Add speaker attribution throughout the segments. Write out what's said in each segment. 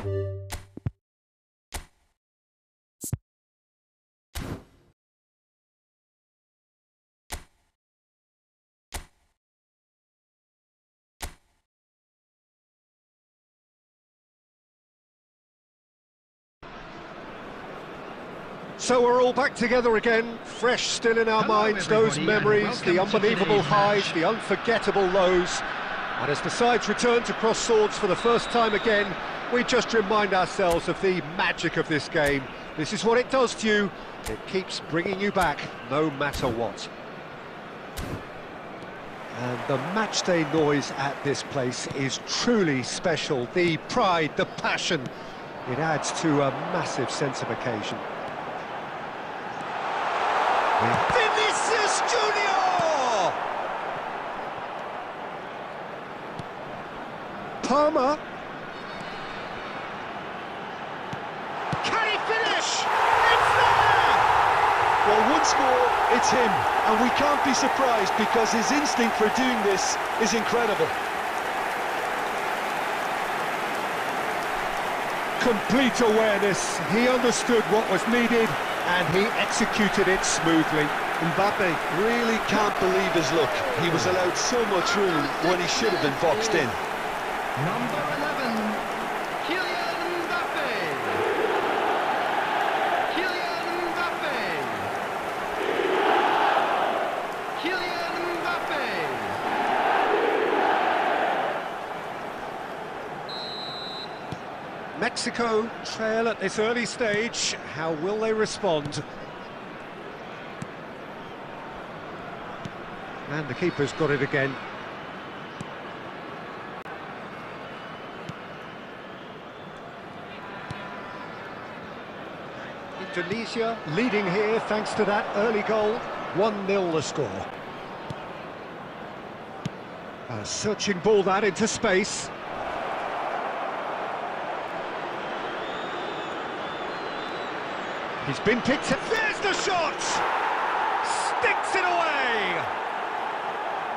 Speaker 1: So we're all back together again, fresh still in our minds, those memories, the unbelievable highs, the unforgettable lows. And as the sides return to cross swords for the first time again, we just remind ourselves of the magic of this game. This is what it does to you. It keeps bringing you back, no matter what. And the matchday noise at this place is truly special. The pride, the passion, it adds to a massive sense of occasion. Vinicius Junior! Palmer. Can he finish? It's there!
Speaker 2: Well, one score, it's him, and we can't be surprised because his instinct for doing this is incredible.
Speaker 1: Complete awareness, he understood what was needed and he executed it smoothly.
Speaker 2: Mbappe really can't believe his luck. He was allowed so much room when he should have been boxed in.
Speaker 3: Number 11, Kylian Mbappe. Kylian Mbappe. Kylian Mbappe.
Speaker 1: Mexico trail at this early stage. How will they respond? And the keeper's got it again. Indonesia leading here thanks to that early goal. 1-0 the score. A searching ball that into space. He's been picked up. There's the shot! Sticks it away!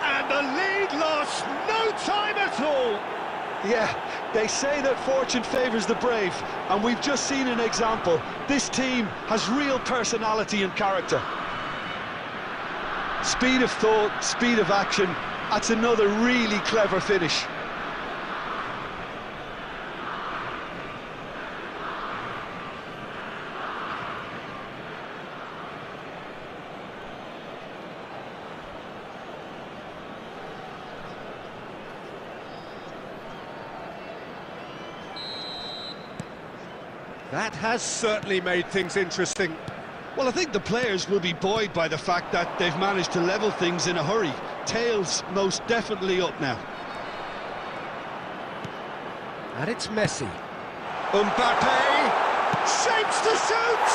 Speaker 1: And the lead lost no time at all!
Speaker 2: Yeah, they say that fortune favours the brave, and we've just seen an example. This team has real personality and character. Speed of thought, speed of action, that's another really clever finish.
Speaker 1: That has certainly made things interesting.
Speaker 2: Well, I think the players will be buoyed by the fact that they've managed to level things in a hurry. Tails most definitely up now.
Speaker 1: And it's Messi. Mbappe shapes to shoot!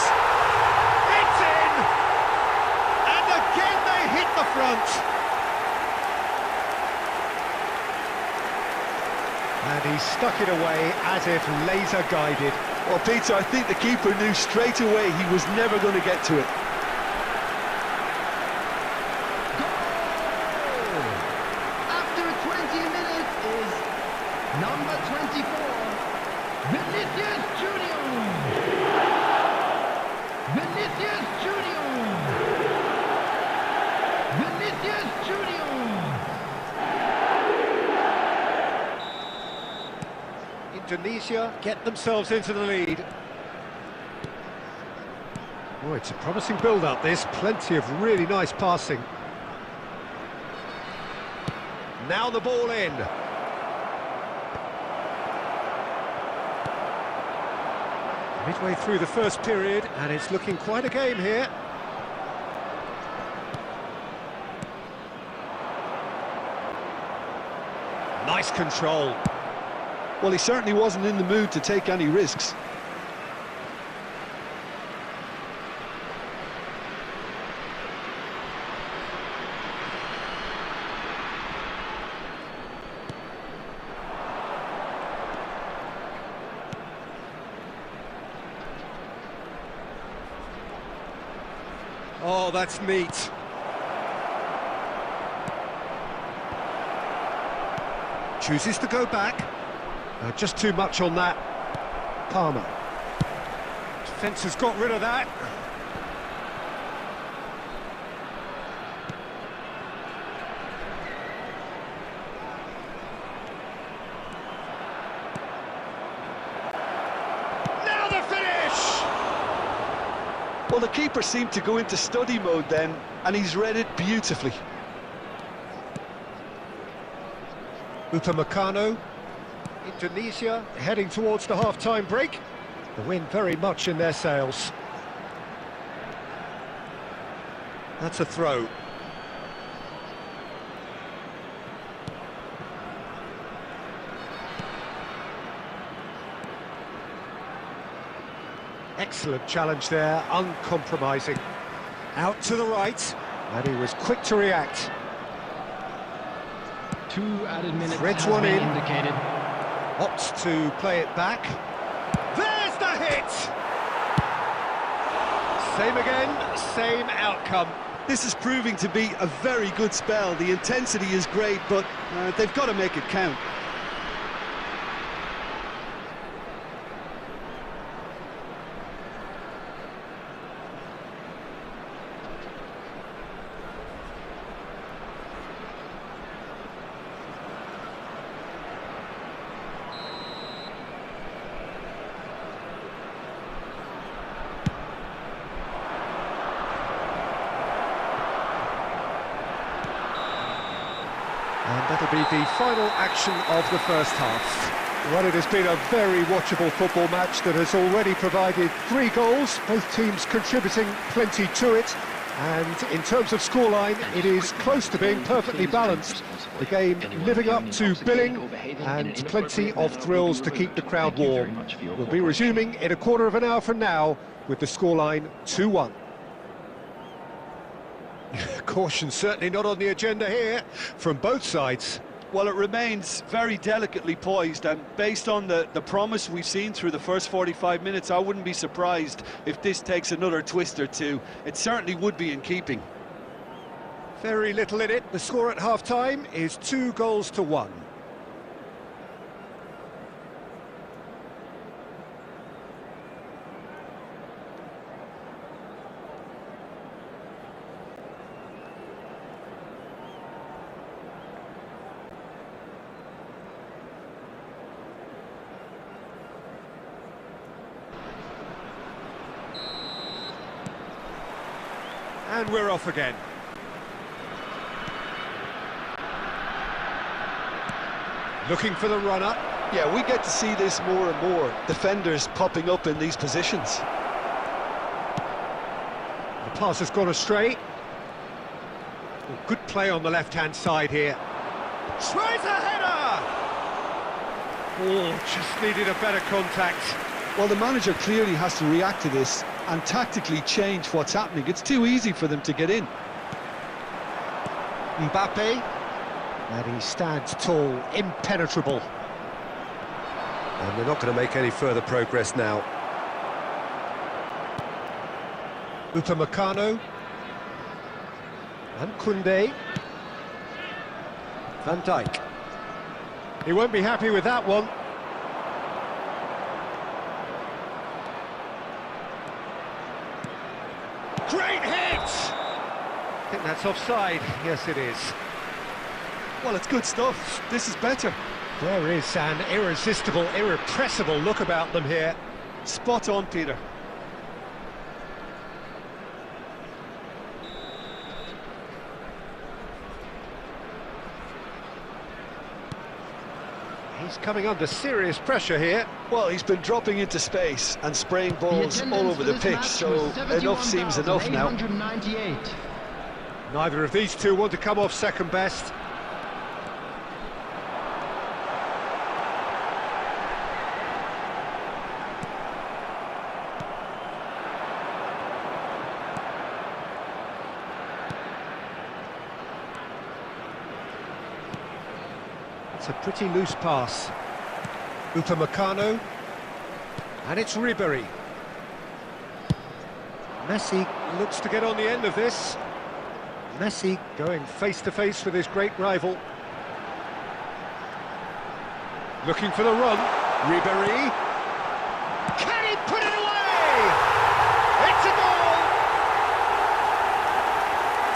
Speaker 1: It's in! And again they hit the front. And he stuck it away as if laser guided.
Speaker 2: Well, Peter, I think the keeper knew straight away he was never going to get to it.
Speaker 3: Goal! After 20 minutes is number 24, Vinicius Junior. Vinicius Junior. Vinicius Junior.
Speaker 1: Indonesia get themselves into the lead. Oh, it's a promising build-up, this. Plenty of really nice passing. Now the ball in. Midway through the first period, and it's looking quite a game here. Nice control.
Speaker 2: Well, he certainly wasn't in the mood to take any risks.
Speaker 1: Oh, that's neat. Chooses to go back. Just too much on that. Palmer. Defence has got rid of that. Now the finish!
Speaker 2: Well, the keeper seemed to go into study mode then, and he's read it beautifully.
Speaker 1: Upamecano. Indonesia heading towards the half-time break. The wind very much in their sails. That's a throw. Excellent challenge there, uncompromising. Out to the right, and he was quick to react.
Speaker 3: 2 added minutes
Speaker 1: Threads
Speaker 3: has
Speaker 1: one
Speaker 3: been
Speaker 1: in.
Speaker 3: indicated.
Speaker 1: Opts to play it back. There's the hit! Same again, same outcome.
Speaker 2: This is proving to be a very good spell. The intensity is great, but they've got to make it count.
Speaker 1: And that'll be the final action of the first half. Well, it has been a very watchable football match that has already provided 3 goals, both teams contributing plenty to it. And in terms of scoreline, it is close to being perfectly balanced. The game living up to billing and plenty of thrills to keep the crowd warm. We'll be resuming in a quarter of an hour from now with the scoreline 2-1. Caution certainly not on the agenda here from both sides.
Speaker 2: Well, it remains very delicately poised, and based on the promise we've seen through the first 45 minutes, I wouldn't be surprised if this takes another twist or two. It certainly would be in keeping.
Speaker 1: Very little in it. The score at half-time is 2-1. And we're off again. Looking for the runner.
Speaker 2: Yeah, we get to see this more and more. Defenders popping up in these positions.
Speaker 1: The pass has gone astray. Oh, good play on the left-hand side here. Tries a header! Oh, just needed a better contact.
Speaker 2: Well, the manager clearly has to react to this and tactically change what's happening. It's too easy for them to get in.
Speaker 1: Mbappe, and he stands tall, impenetrable. And they're not going to make any further progress now. Upamecano. And Koundé. Van Dijk. He won't be happy with that one. Great hit! I think that's offside. Yes, it is.
Speaker 2: Well, it's good stuff. This is better.
Speaker 1: There is an irresistible, irrepressible look about them here.
Speaker 2: Spot on, Peter.
Speaker 1: He's coming under serious pressure here.
Speaker 2: Well, he's been dropping into space and spraying balls all over the pitch, so enough seems enough now.
Speaker 1: Neither of these two want to come off second best. It's a pretty loose pass. Upamecano. And it's Ribery. Messi looks to get on the end of this. Messi going face-to-face with his great rival. Looking for the run. Ribery. Can he put it away? It's a goal!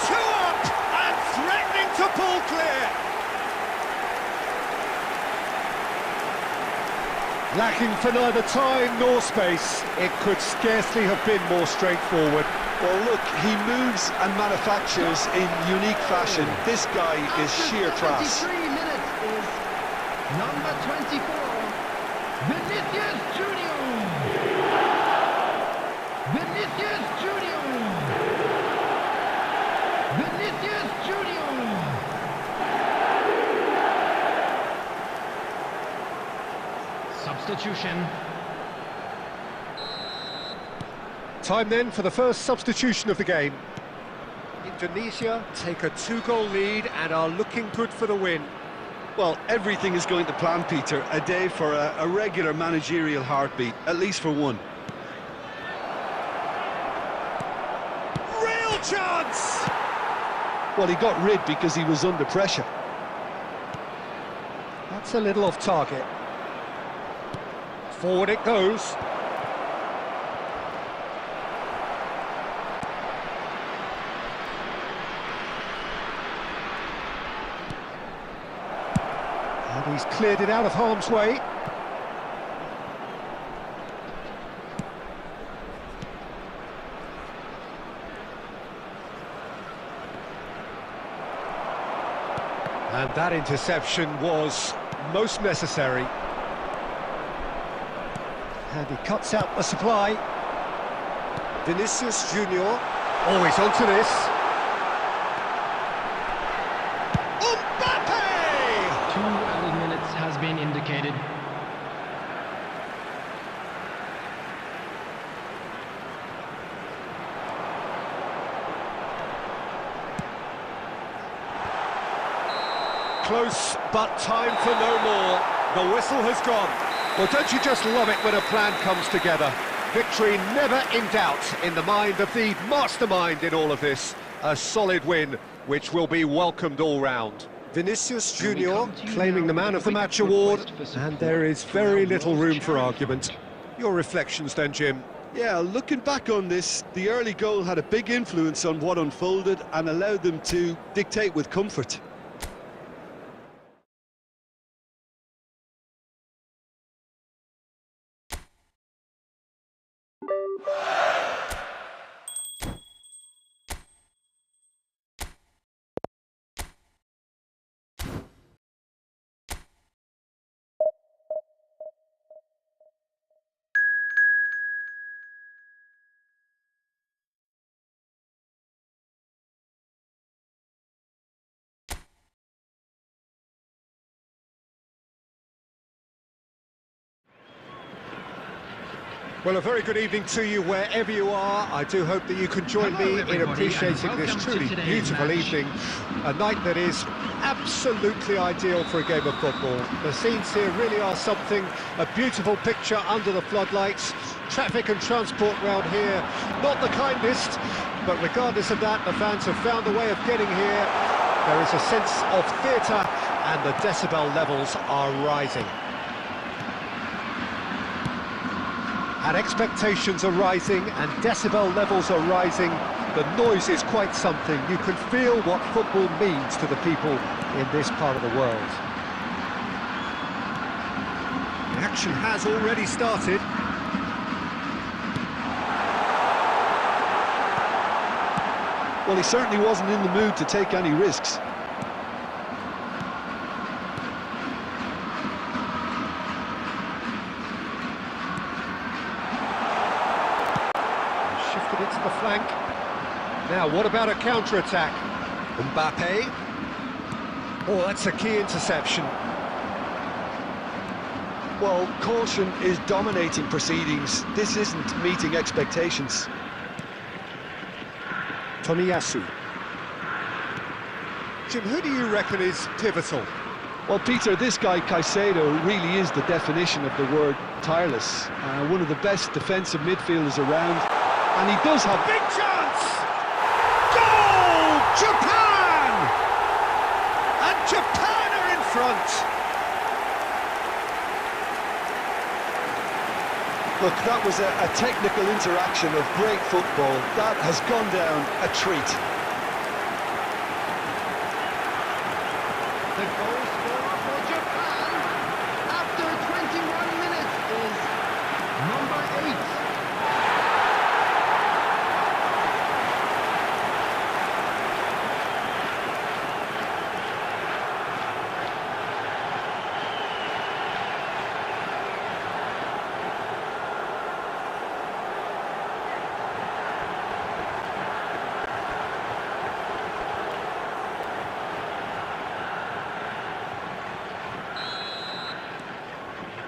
Speaker 1: 2 up and threatening to pull clear. Lacking for neither time nor space, it could scarcely have been more straightforward.
Speaker 2: Well, look, he moves and manufactures in unique fashion. This guy is sheer class.
Speaker 3: 23 minutes is number 24, Vinicius Junior. Vinicius Junior. Vinicius Junior. Substitution.
Speaker 1: Time then for the first substitution of the game. Indonesia take a 2-goal lead and are looking good for the win.
Speaker 2: Well, everything is going to plan, Peter. A day for a regular managerial heartbeat, at least for one.
Speaker 1: Real chance!
Speaker 2: Well, he got rid because he was under pressure.
Speaker 1: That's a little off target. Forward it goes. And he's cleared it out of harm's way. And that interception was most necessary. And he cuts out the supply. Vinicius Junior. Always onto this. Mbappe!
Speaker 3: 2 added minutes has been indicated.
Speaker 1: Close, but time for no more. The whistle has gone. Well, don't you just love it when a plan comes together? Victory never in doubt in the mind of the mastermind in all of this. A solid win, which will be welcomed all round. Vinicius Junior claiming the Man of the Match award, and there is very little room for argument. Your reflections then, Jim?
Speaker 2: Yeah, looking back on this, the early goal had a big influence on what unfolded and allowed them to dictate with comfort.
Speaker 1: Well, a very good evening to you wherever you are. I do hope that you can join me in appreciating this truly beautiful evening. A night that is absolutely ideal for a game of football. The scenes here really are something, a beautiful picture under the floodlights. Traffic and transport round here, not the kindest, but regardless of that, the fans have found a way of getting here. There is a sense of theatre and the decibel levels are rising. And expectations are rising and decibel levels are rising. The noise is quite something. You can feel what football means to the people in this part of the world. The action has already started.
Speaker 2: Well, he certainly wasn't in the mood to take any risks.
Speaker 1: Into the flank. Now, what about a counter-attack? Mbappe. Oh, that's a key interception.
Speaker 2: Well, caution is dominating proceedings. This isn't meeting expectations.
Speaker 1: Tomiyasu. Jim, who do you reckon is pivotal?
Speaker 2: Well, Peter, this guy Caicedo really is the definition of the word tireless. One of the best defensive midfielders around. And he does have...
Speaker 1: Big chance! Goal! Japan! And Japan are in front.
Speaker 2: Look, that was a technical interaction of great football. That has gone down a treat.
Speaker 3: The goal scorer for Japan after 21 minutes is number 8.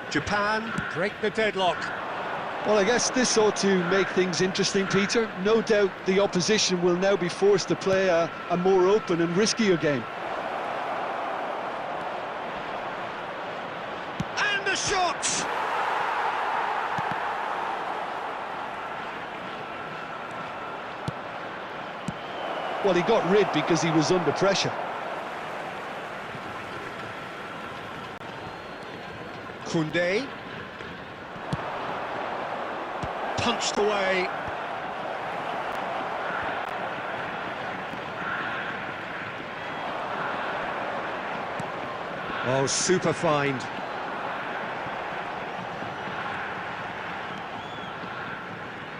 Speaker 1: Japan break the deadlock.
Speaker 2: Well, I guess this ought to make things interesting, Peter. No doubt the opposition will now be forced to play a more open and riskier game.
Speaker 1: And the shot!
Speaker 2: Well, he got rid because he was under pressure.
Speaker 1: Koundé. Punched away. Oh, super find.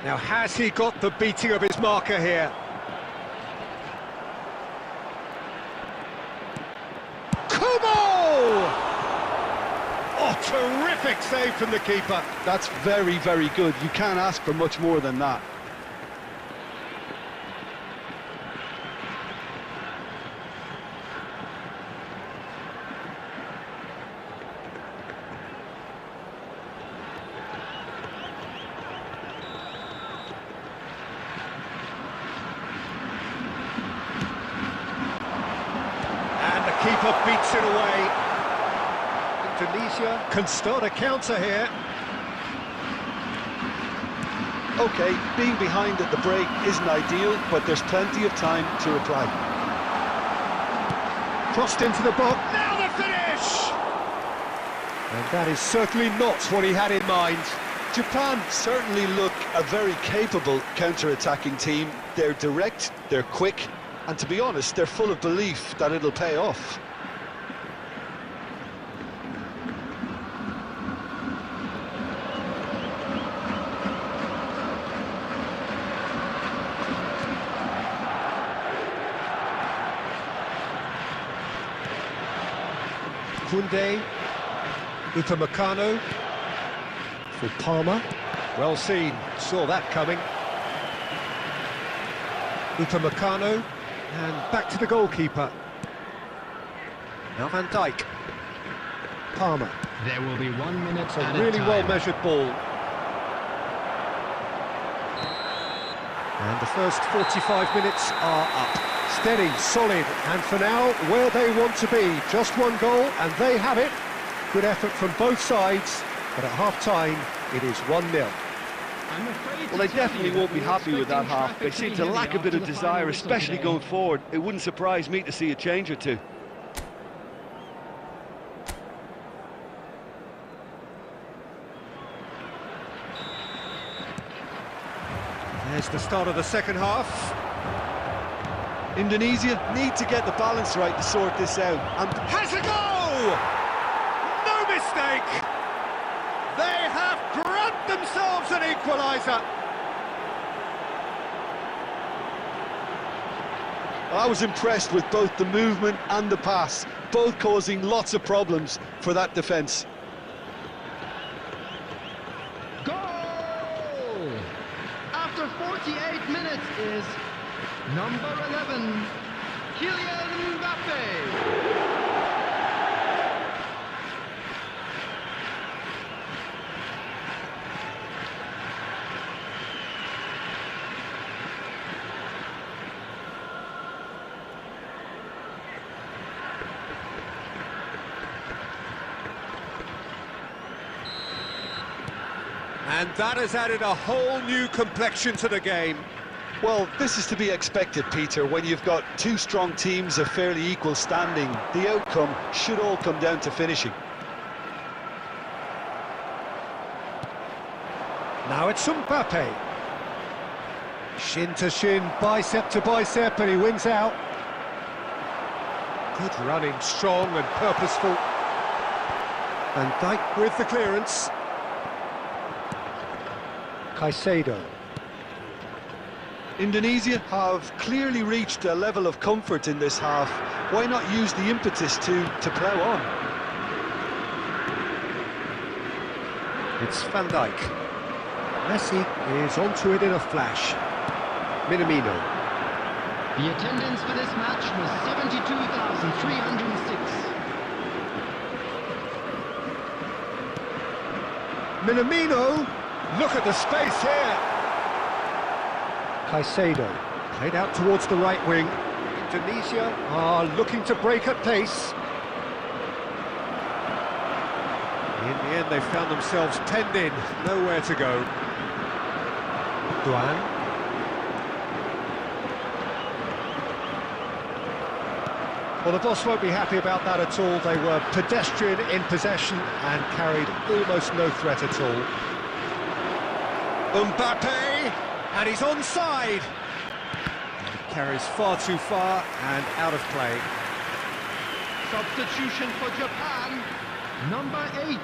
Speaker 1: Now, has he got the beating of his marker here? Terrific save from the keeper.
Speaker 2: That's very, very good. You can't ask for much more than that.
Speaker 1: And the keeper beats it away. Indonesia can start a counter here.
Speaker 2: OK, being behind at the break isn't ideal, but there's plenty of time to reply.
Speaker 1: Crossed into the box. Now the finish! And that is certainly not what he had in mind.
Speaker 2: Japan certainly look a very capable counter-attacking team. They're direct, they're quick, and to be honest, they're full of belief that it'll pay off.
Speaker 1: Koundé, Upamecano for Palmer. Well seen, saw that coming. Upamecano, and back to the goalkeeper. Now Van Dijk. Palmer.
Speaker 3: There will be 1 minute
Speaker 1: A
Speaker 3: at a
Speaker 1: really
Speaker 3: time.
Speaker 1: well-measured ball. And the first 45 minutes are up. Steady, solid, and for now, where they want to be. Just one goal, and they have it. Good effort from both sides, but at half-time, it is 1-0.
Speaker 3: I'm afraid
Speaker 2: Well, they
Speaker 3: to tell
Speaker 2: definitely
Speaker 3: you
Speaker 2: won't be
Speaker 3: that
Speaker 2: happy with that
Speaker 3: we're
Speaker 2: half. They
Speaker 3: expecting
Speaker 2: seem to
Speaker 3: traffic
Speaker 2: lack a bit
Speaker 3: after
Speaker 2: of
Speaker 3: the
Speaker 2: desire,
Speaker 3: final whistle
Speaker 2: especially
Speaker 3: today.
Speaker 2: going forward. It wouldn't surprise me to see a change or two.
Speaker 1: There's the start of the second half.
Speaker 2: Indonesia need to get the balance right to sort this out. And
Speaker 1: Has a goal! No mistake! They have grabbed themselves an equaliser.
Speaker 2: I was impressed with both the movement and the pass, both causing lots of problems for that defence.
Speaker 3: Goal! After 48 minutes is number 11, Kylian Mbappe.
Speaker 1: And that has added a whole new complexion to the game.
Speaker 2: Well, this is to be expected, Peter. When you've got two strong teams of fairly equal standing, the outcome should all come down to finishing.
Speaker 1: Now it's Mbappe. Shin to shin, bicep to bicep, and he wins out. Good running, strong and purposeful. Van Dijk with the clearance. Caicedo.
Speaker 2: Indonesia have clearly reached a level of comfort in this half. Why not use the impetus to plough on?
Speaker 1: It's Van Dijk. Messi is onto it in a flash. Minamino.
Speaker 3: The attendance for this match was 72,306.
Speaker 1: Minamino, look at the space here. Caicedo, played out towards the right wing. Indonesia are looking to break at pace. In the end, they found themselves penned in, nowhere to go. Duan. Well, the boss won't be happy about that at all. They were pedestrian in possession and carried almost no threat at all. Mbappe, and he's onside. He carries far too far and out of play.
Speaker 3: Substitution for Japan, number 8.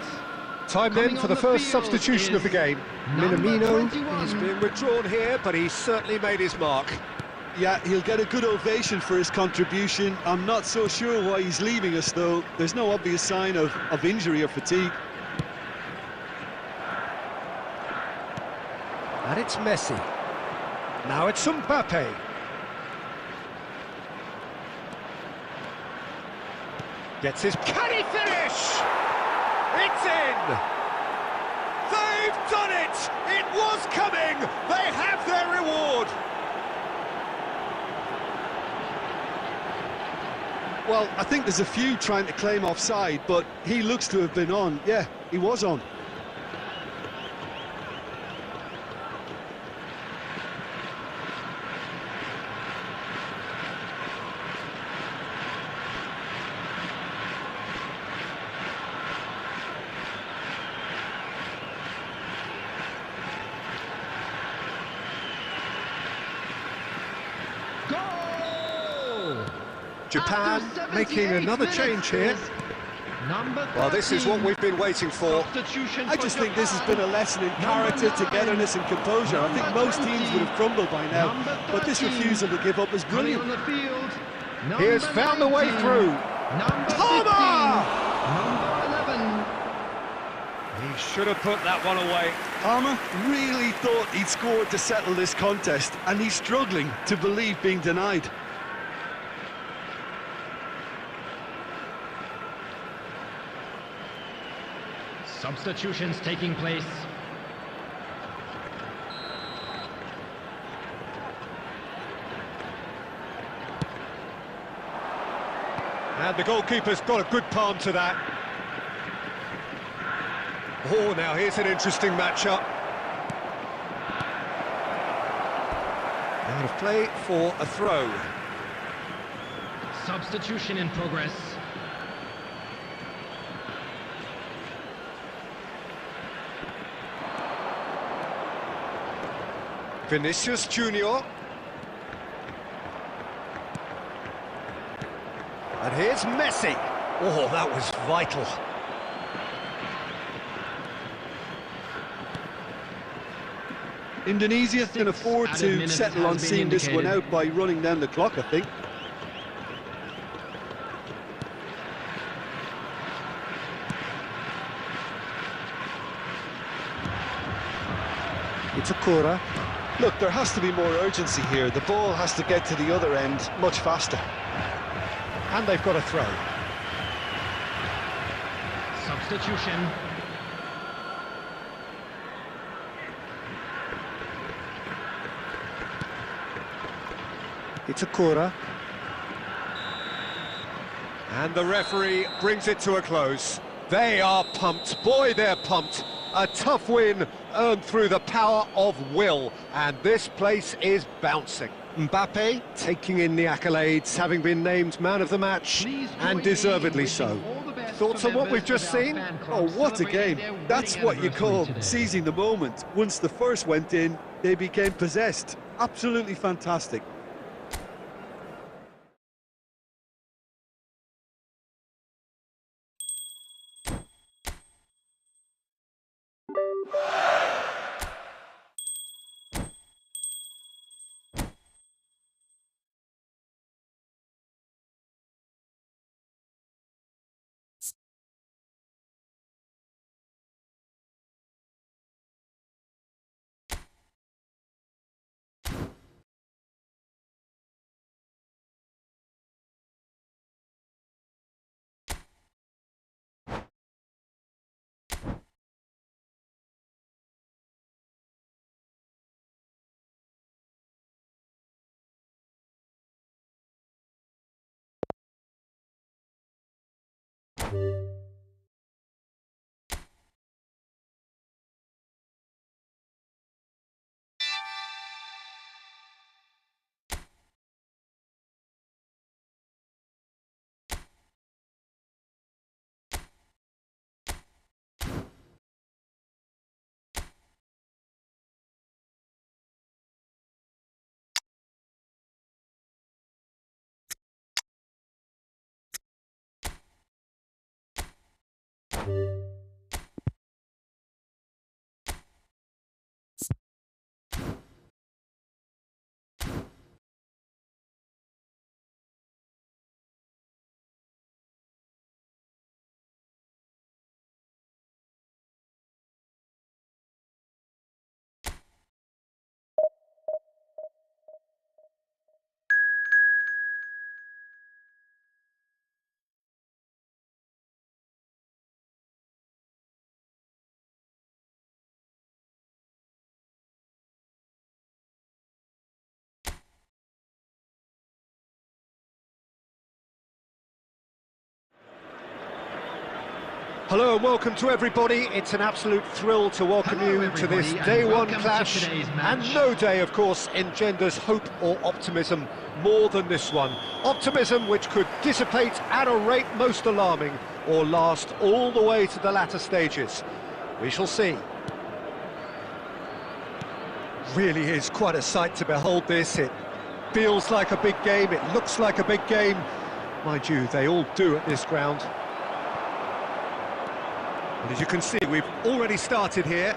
Speaker 1: Time then for the first substitution of the game. Minamino is being withdrawn here, but he certainly made his mark.
Speaker 2: Yeah, he'll get a good ovation for his contribution. I'm not so sure why he's leaving us, though. There's no obvious sign of injury or fatigue.
Speaker 1: And it's Messi. Now it's Mbappe. Gets his... Can he finish? It's in! They've done it! It was coming! They have their reward!
Speaker 2: Well, I think there's a few trying to claim offside, but he looks to have been on. Yeah, he was on.
Speaker 1: Japan making another change here. Well, this is what we've been waiting for.
Speaker 2: I just think this has been a lesson in character, togetherness and composure. I think most teams would have crumbled by now, but this refusal to give up is brilliant.
Speaker 1: He has found the way through. Palmer! He should have put that one away.
Speaker 2: Palmer really thought he'd scored to settle this contest, and he's struggling to believe being denied.
Speaker 3: Substitutions taking place.
Speaker 1: And the goalkeeper's got a good palm to that. Oh, now here's an interesting matchup. Out of play for a throw.
Speaker 3: Substitution in progress.
Speaker 1: Vinicius Junior. And here's Messi. Oh, that was vital.
Speaker 2: Indonesia can afford to settle on seeing this one out by running down the clock, I think.
Speaker 1: It's a Kura.
Speaker 2: Look, there has to be more urgency here. The ball has to get to the other end much faster.
Speaker 1: And they've got a throw.
Speaker 3: Substitution.
Speaker 1: It's a Kura. And the referee brings it to a close. They are pumped. Boy, they're pumped. A tough win earned through the power of will, and this place is bouncing. Mbappe taking in the accolades, having been named man of the match, and deservedly so. Thoughts on what we've just seen?
Speaker 2: Oh, what a game. That's what you call seizing the moment. Once the first went in, they became possessed. Absolutely fantastic.
Speaker 1: Hello and welcome to everybody. It's an absolute thrill to welcome you to this day one clash. And no day, of course, engenders hope or optimism more than this one. Optimism which could dissipate at a rate most alarming or last all the way to the latter stages. We shall see. Really is quite a sight to behold this. It feels like a big game, it looks like a big game. Mind you, they all do at this ground. And as you can see, we've already started here.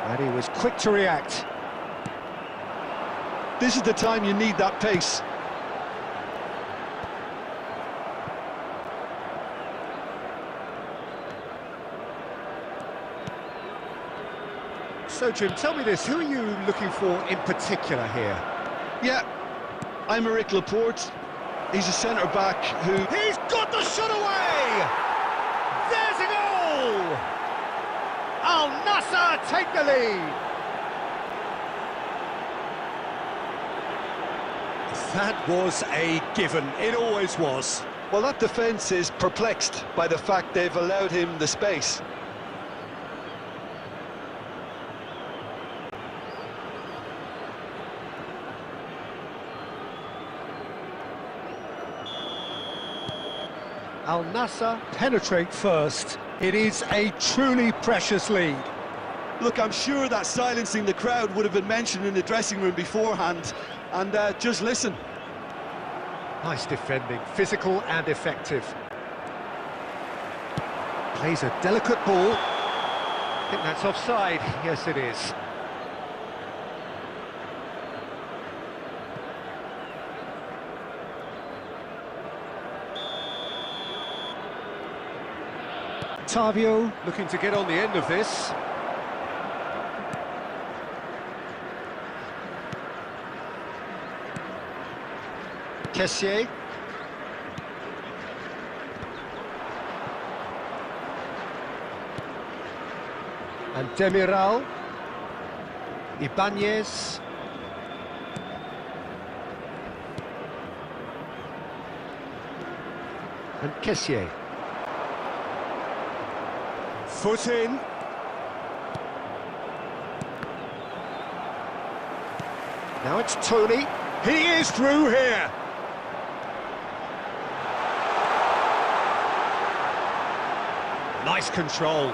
Speaker 1: And he was quick to react.
Speaker 2: This is the time you need that pace.
Speaker 1: So, Jim, tell me this, who are you looking for in particular here?
Speaker 2: Yeah, I'm Eric Laporte. He's a centre-back who...
Speaker 1: He's got the shot away! There's a goal! Al Nassr take the lead! That was a given, it always was.
Speaker 2: Well, that defence is perplexed by the fact they've allowed him the space.
Speaker 1: Al Nassr penetrate first. It is a truly precious lead.
Speaker 2: Look, I'm sure that silencing the crowd would have been mentioned in the dressing room beforehand. And just listen.
Speaker 1: Nice defending, physical and effective. Plays a delicate ball. I think that's offside. Yes, it is. Tavio looking to get on the end of this. Kessié. And Demiral. Ibanez. And Kessié. Foot in. Now it's Tony. He is through here. Nice control.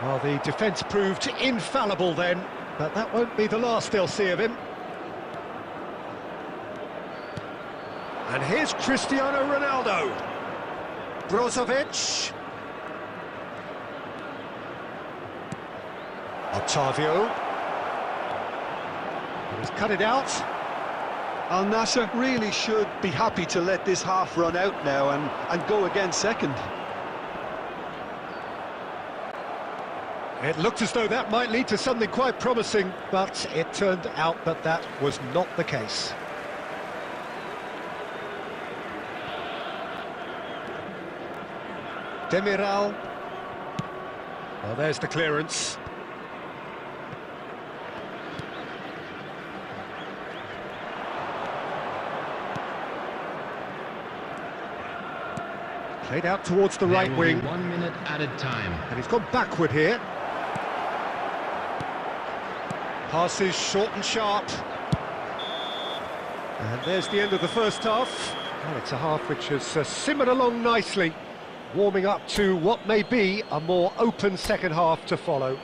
Speaker 1: Well, the defence proved infallible then, but that won't be the last they'll see of him. And here's Cristiano Ronaldo. Brozovic. Octavio. He's cut it out.
Speaker 2: Al Nassr really should be happy to let this half run out now and go again second.
Speaker 1: It looked as though that might lead to something quite promising, but it turned out that that was not the case. Demiral. Well, there's the clearance. Played out towards the right wing.
Speaker 3: 1 minute added time.
Speaker 1: And he's gone backward here. Passes short and sharp. And there's the end of the first half. Well, it's a half which has simmered along nicely, warming up to what may be a more open second half to follow.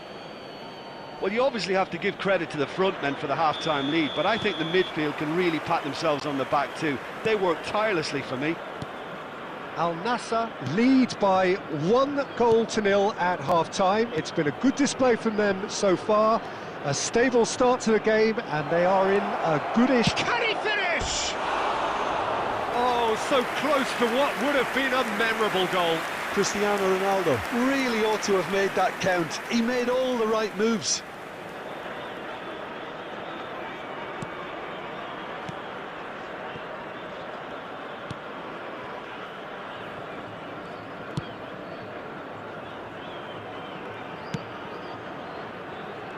Speaker 2: Well, you obviously have to give credit to the front men for the half-time lead, but I think the midfield can really pat themselves on the back too. They work tirelessly for me.
Speaker 1: Al Nassr lead by 1-0 at half-time. It's been a good display from them so far. A stable start to the game, and they are in a goodish... Can he finish? Oh, so close to what would have been a memorable goal.
Speaker 2: Cristiano Ronaldo really ought to have made that count. He made all the right moves.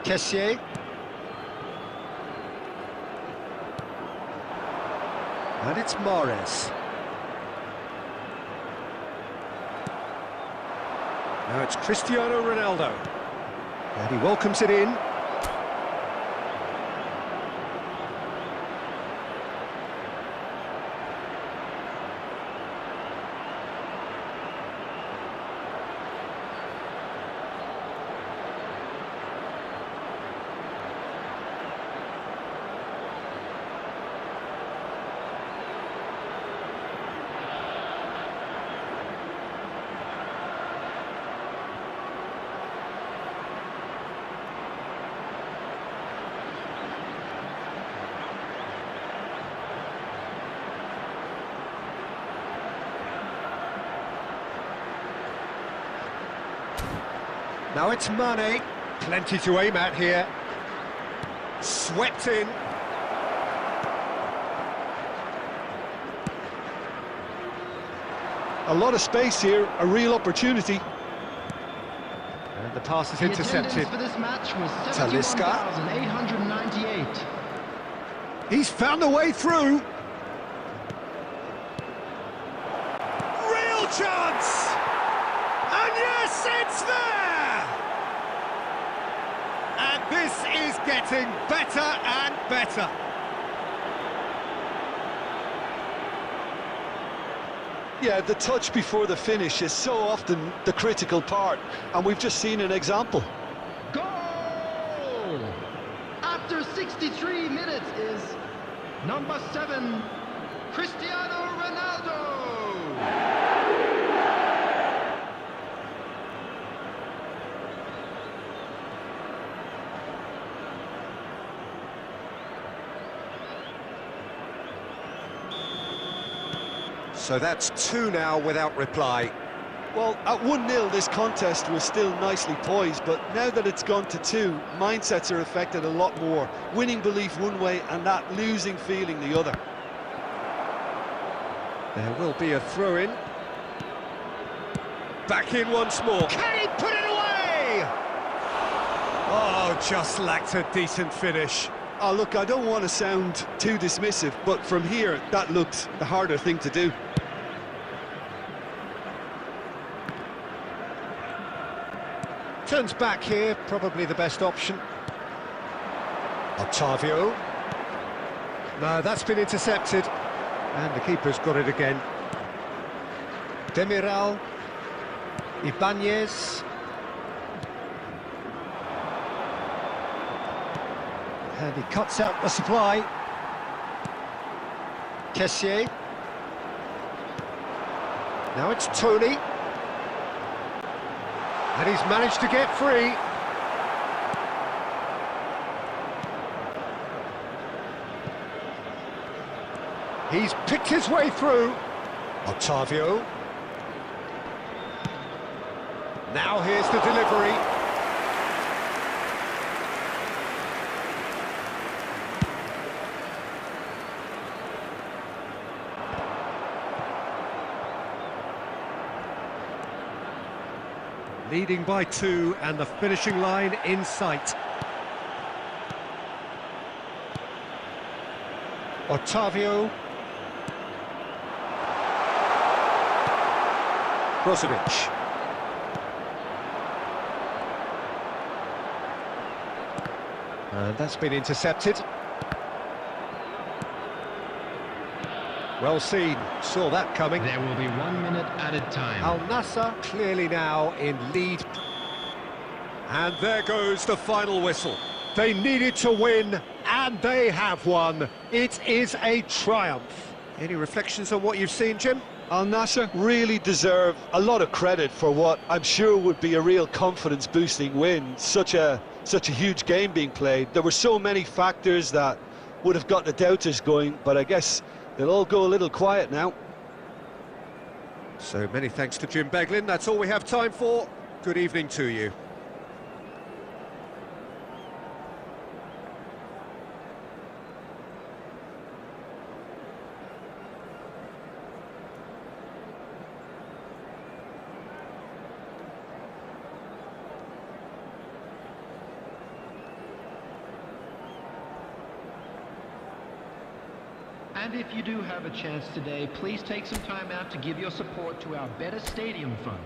Speaker 1: Kessié. And it's Mahrez. Now it's Cristiano Ronaldo. And he welcomes it in. Now it's Mane, plenty to aim at here. Swept in.
Speaker 2: A lot of space here, a real opportunity.
Speaker 1: And the pass is intercepted.
Speaker 3: For this match was
Speaker 1: Talisca.
Speaker 3: 71,898.
Speaker 1: He's found a way through. Real chance! And yes, it's there! And this is getting better and better.
Speaker 2: Yeah, the touch before the finish is so often the critical part, and we've just seen an example.
Speaker 3: Goal! After 63 minutes is number 7, Cristiano Ronaldo!
Speaker 1: So that's 2 now without reply.
Speaker 2: Well, at 1-0 this contest was still nicely poised, but now that it's gone to 2, mindsets are affected a lot more. Winning belief one way and that losing feeling the other.
Speaker 1: There will be a throw-in. Back in once more. Can he put it away? Oh, just lacked a decent finish.
Speaker 2: Oh, look, I don't want to sound too dismissive, but from here, that looked the harder thing to do.
Speaker 1: Turns back here, probably the best option. Octavio. No, that's been intercepted. And the keeper's got it again. Demiral. Ibanez. And he cuts out the supply. Kessié. Now it's Tony. And he's managed to get free. He's picked his way through. Otavio. Now here's the delivery. Leading by 2 and the finishing line in sight. Otavio. Brozovic. And that's been intercepted. Well seen, saw that coming.
Speaker 3: There will be 1 minute added time.
Speaker 1: Al Nassr clearly now in lead. And there goes the final whistle. They needed to win, and they have won. It is a triumph. Any reflections on what you've seen, Jim?
Speaker 2: Al Nassr really deserve a lot of credit for what I'm sure would be a real confidence-boosting win. Such a huge game being played. There were so many factors that would have got the doubters going, but I guess they'll all go a little quiet now.
Speaker 1: So many thanks to Jim Beglin. That's all we have time for. Good evening to you.
Speaker 3: And if you do have a chance today, please take some time out to give your support to our Better Stadium Fund.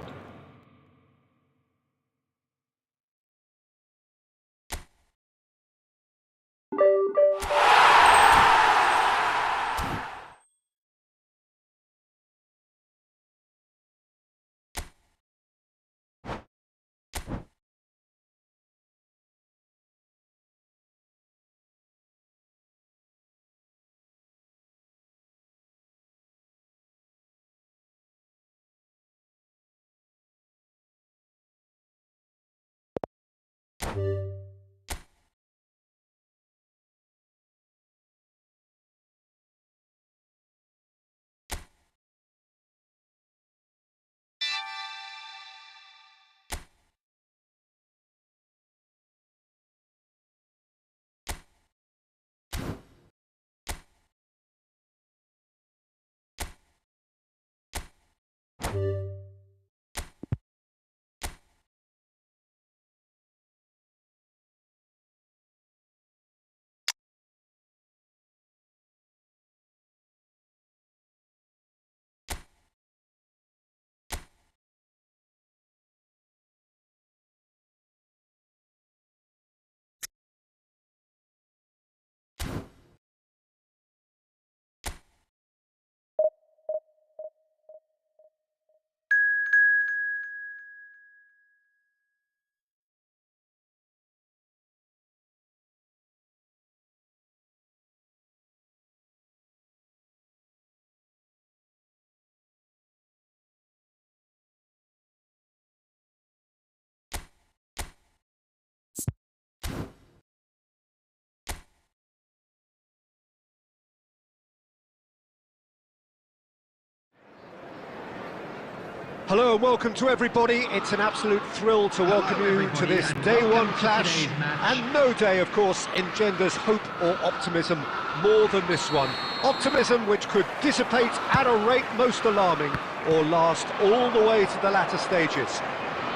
Speaker 1: Hello and welcome to everybody. It's an absolute thrill to welcome you to this day one clash. And no day, of course, engenders hope or optimism more than this one. Optimism which could dissipate at a rate most alarming or last all the way to the latter stages.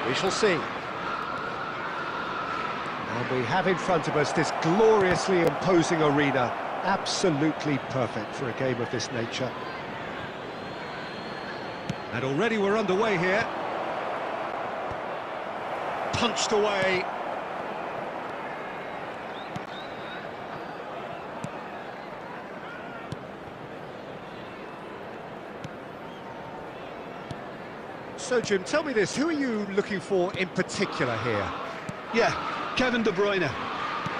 Speaker 1: We shall see. And we have in front of us this gloriously imposing arena. Absolutely perfect for a game of this nature. And already we're underway here. Punched away. So, Jim, tell me this, who are you looking for in particular here?
Speaker 2: Yeah, Kevin De Bruyne.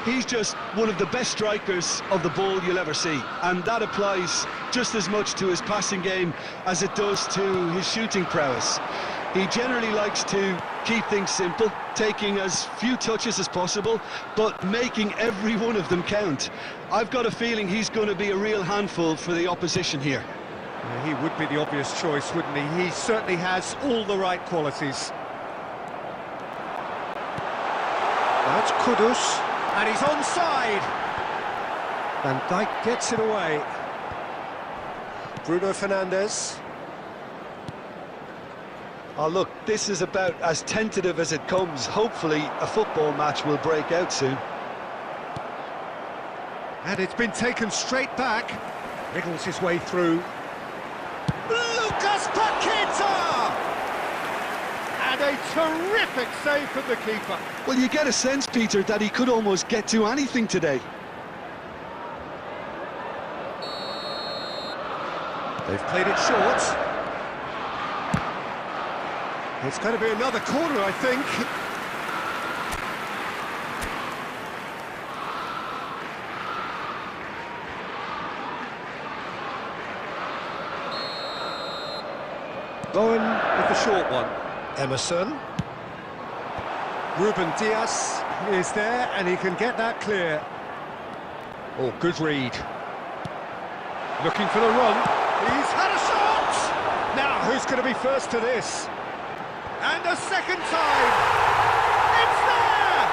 Speaker 2: He's just one of the best strikers of the ball you'll ever see, and that applies just as much to his passing game as it does to his shooting prowess. He generally likes to keep things simple, taking as few touches as possible, but making every one of them count. I've got a feeling he's going to be a real handful for the opposition here.
Speaker 1: Yeah, he would be the obvious choice, wouldn't he? He certainly has all the right qualities. That's Kudus, and he's onside. Van Dijk gets it away. Bruno Fernandes.
Speaker 2: Oh, look, this is about as tentative as it comes. Hopefully, a football match will break out soon.
Speaker 1: And it's been taken straight back. Wriggles his way through. Lucas Paqueta! And a terrific save from the keeper.
Speaker 2: Well, you get a sense, Peter, that he could almost get to anything today.
Speaker 1: They've played it short. It's going to be another corner, I think. Bowen with the short one. Emerson. Ruben Diaz is there, and he can get that clear. Oh, good read. Looking for the run. He's had a shot! Now, who's going to be first to this? And a second time! It's there!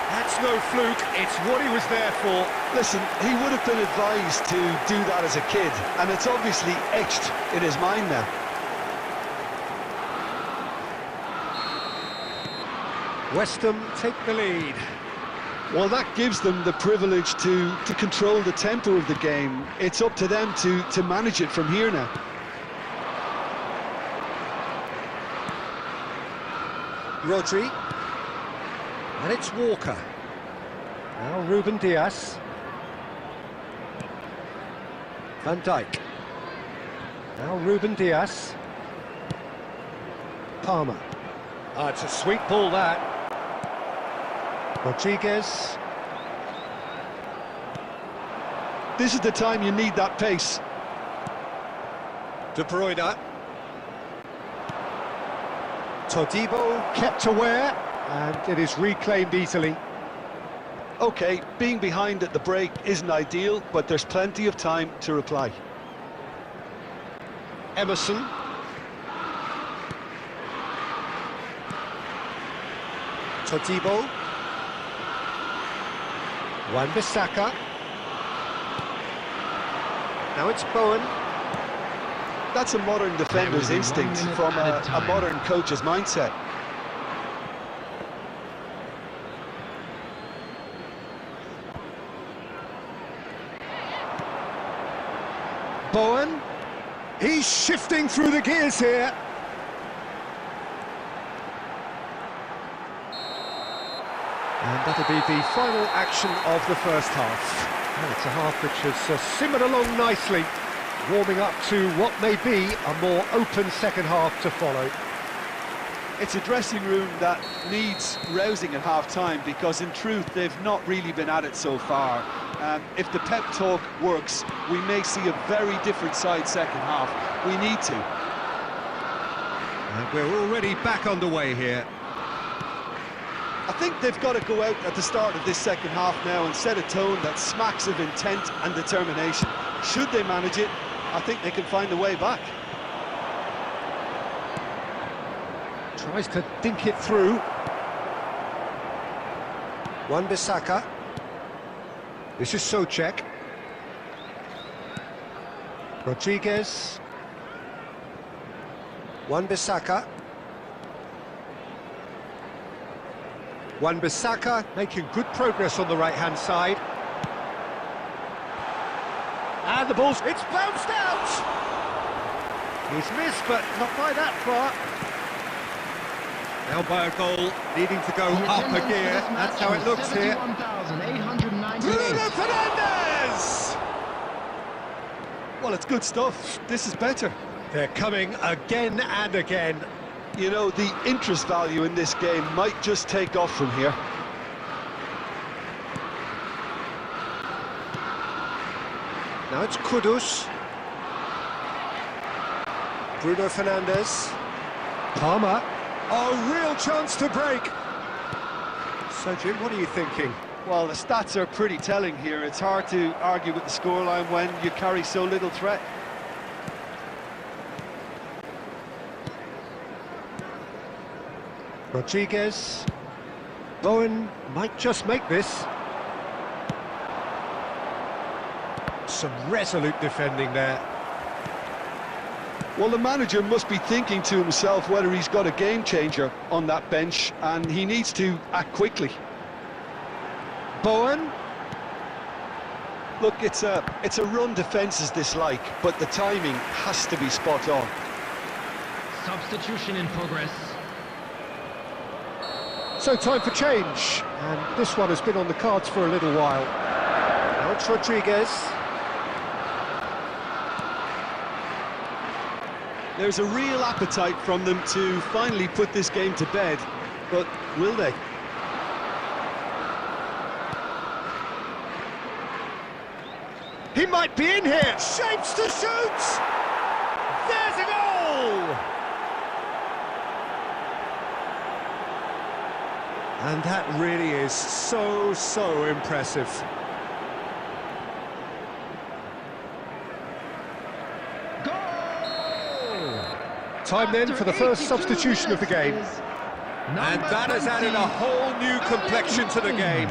Speaker 1: That's no fluke, it's what he was there for.
Speaker 2: Listen, he would have been advised to do that as a kid, and it's obviously etched in his mind now.
Speaker 1: West Ham take the lead.
Speaker 2: Well, that gives them the privilege to control the tempo of the game. It's up to them to manage it from here now.
Speaker 1: Rodri. And it's Walker. Now Ruben Diaz. Van Dijk. Now Ruben Diaz. Palmer. Ah, it's a sweet ball, that. Rodriguez.
Speaker 2: This is the time you need that pace.
Speaker 1: De Bruyne. Todibo kept aware, and it is reclaimed easily.
Speaker 2: Okay, being behind at the break isn't ideal, but there's plenty of time to reply.
Speaker 1: Emerson. Todibo. Wan-Bissaka. Now it's Bowen.
Speaker 2: That's a modern defender's instinct from a modern coach's mindset.
Speaker 1: Bowen. He's shifting through the gears here. And that'll be the final action of the first half. And it's a half which has simmered along nicely, warming up to what may be a more open second half to follow.
Speaker 2: It's a dressing room that needs rousing at half-time because, in truth, they've not really been at it so far. If the pep talk works, we may see a very different side second half. We need to.
Speaker 1: And we're already back underway here.
Speaker 2: I think they've got to go out at the start of this second half now and set a tone that smacks of intent and determination. Should they manage it, I think they can find a way back.
Speaker 1: Tries to dink it through. Wan-Bissaka. This is Souček. Rodriguez. Wan-Bissaka. Wan-Bissaka making good progress on the right-hand side. And the ball's... it's bounced out! He's missed, but not by that far. Now by a goal, needing to go up a gear. That's how it looks here. Bruno Fernandes! Well,
Speaker 2: it's good stuff. This is better.
Speaker 1: They're coming again and again.
Speaker 2: You know, the interest value in this game might just take off from here.
Speaker 1: Now it's Kudus. Bruno Fernandes. Palmer. Oh, real chance to break. So, Jim, what are you thinking?
Speaker 2: Well, the stats are pretty telling here. It's hard to argue with the scoreline when you carry so little threat.
Speaker 1: Rodriguez. Bowen might just make this. Some resolute defending there.
Speaker 2: Well, the manager must be thinking to himself whether he's got a game changer on that bench, and he needs to act quickly.
Speaker 1: Bowen.
Speaker 2: Look, it's a run defences dislike, but the timing has to be spot on.
Speaker 3: Substitution in progress.
Speaker 1: So time for change, and this one has been on the cards for a little while. Now it's Rodriguez.
Speaker 2: There's a real appetite from them to finally put this game to bed, but will they?
Speaker 1: He might be in here. Shapes to shoot. There's a goal. And that really is so impressive. Time then for the first substitution of the game. And that has added a whole new complexion to the game.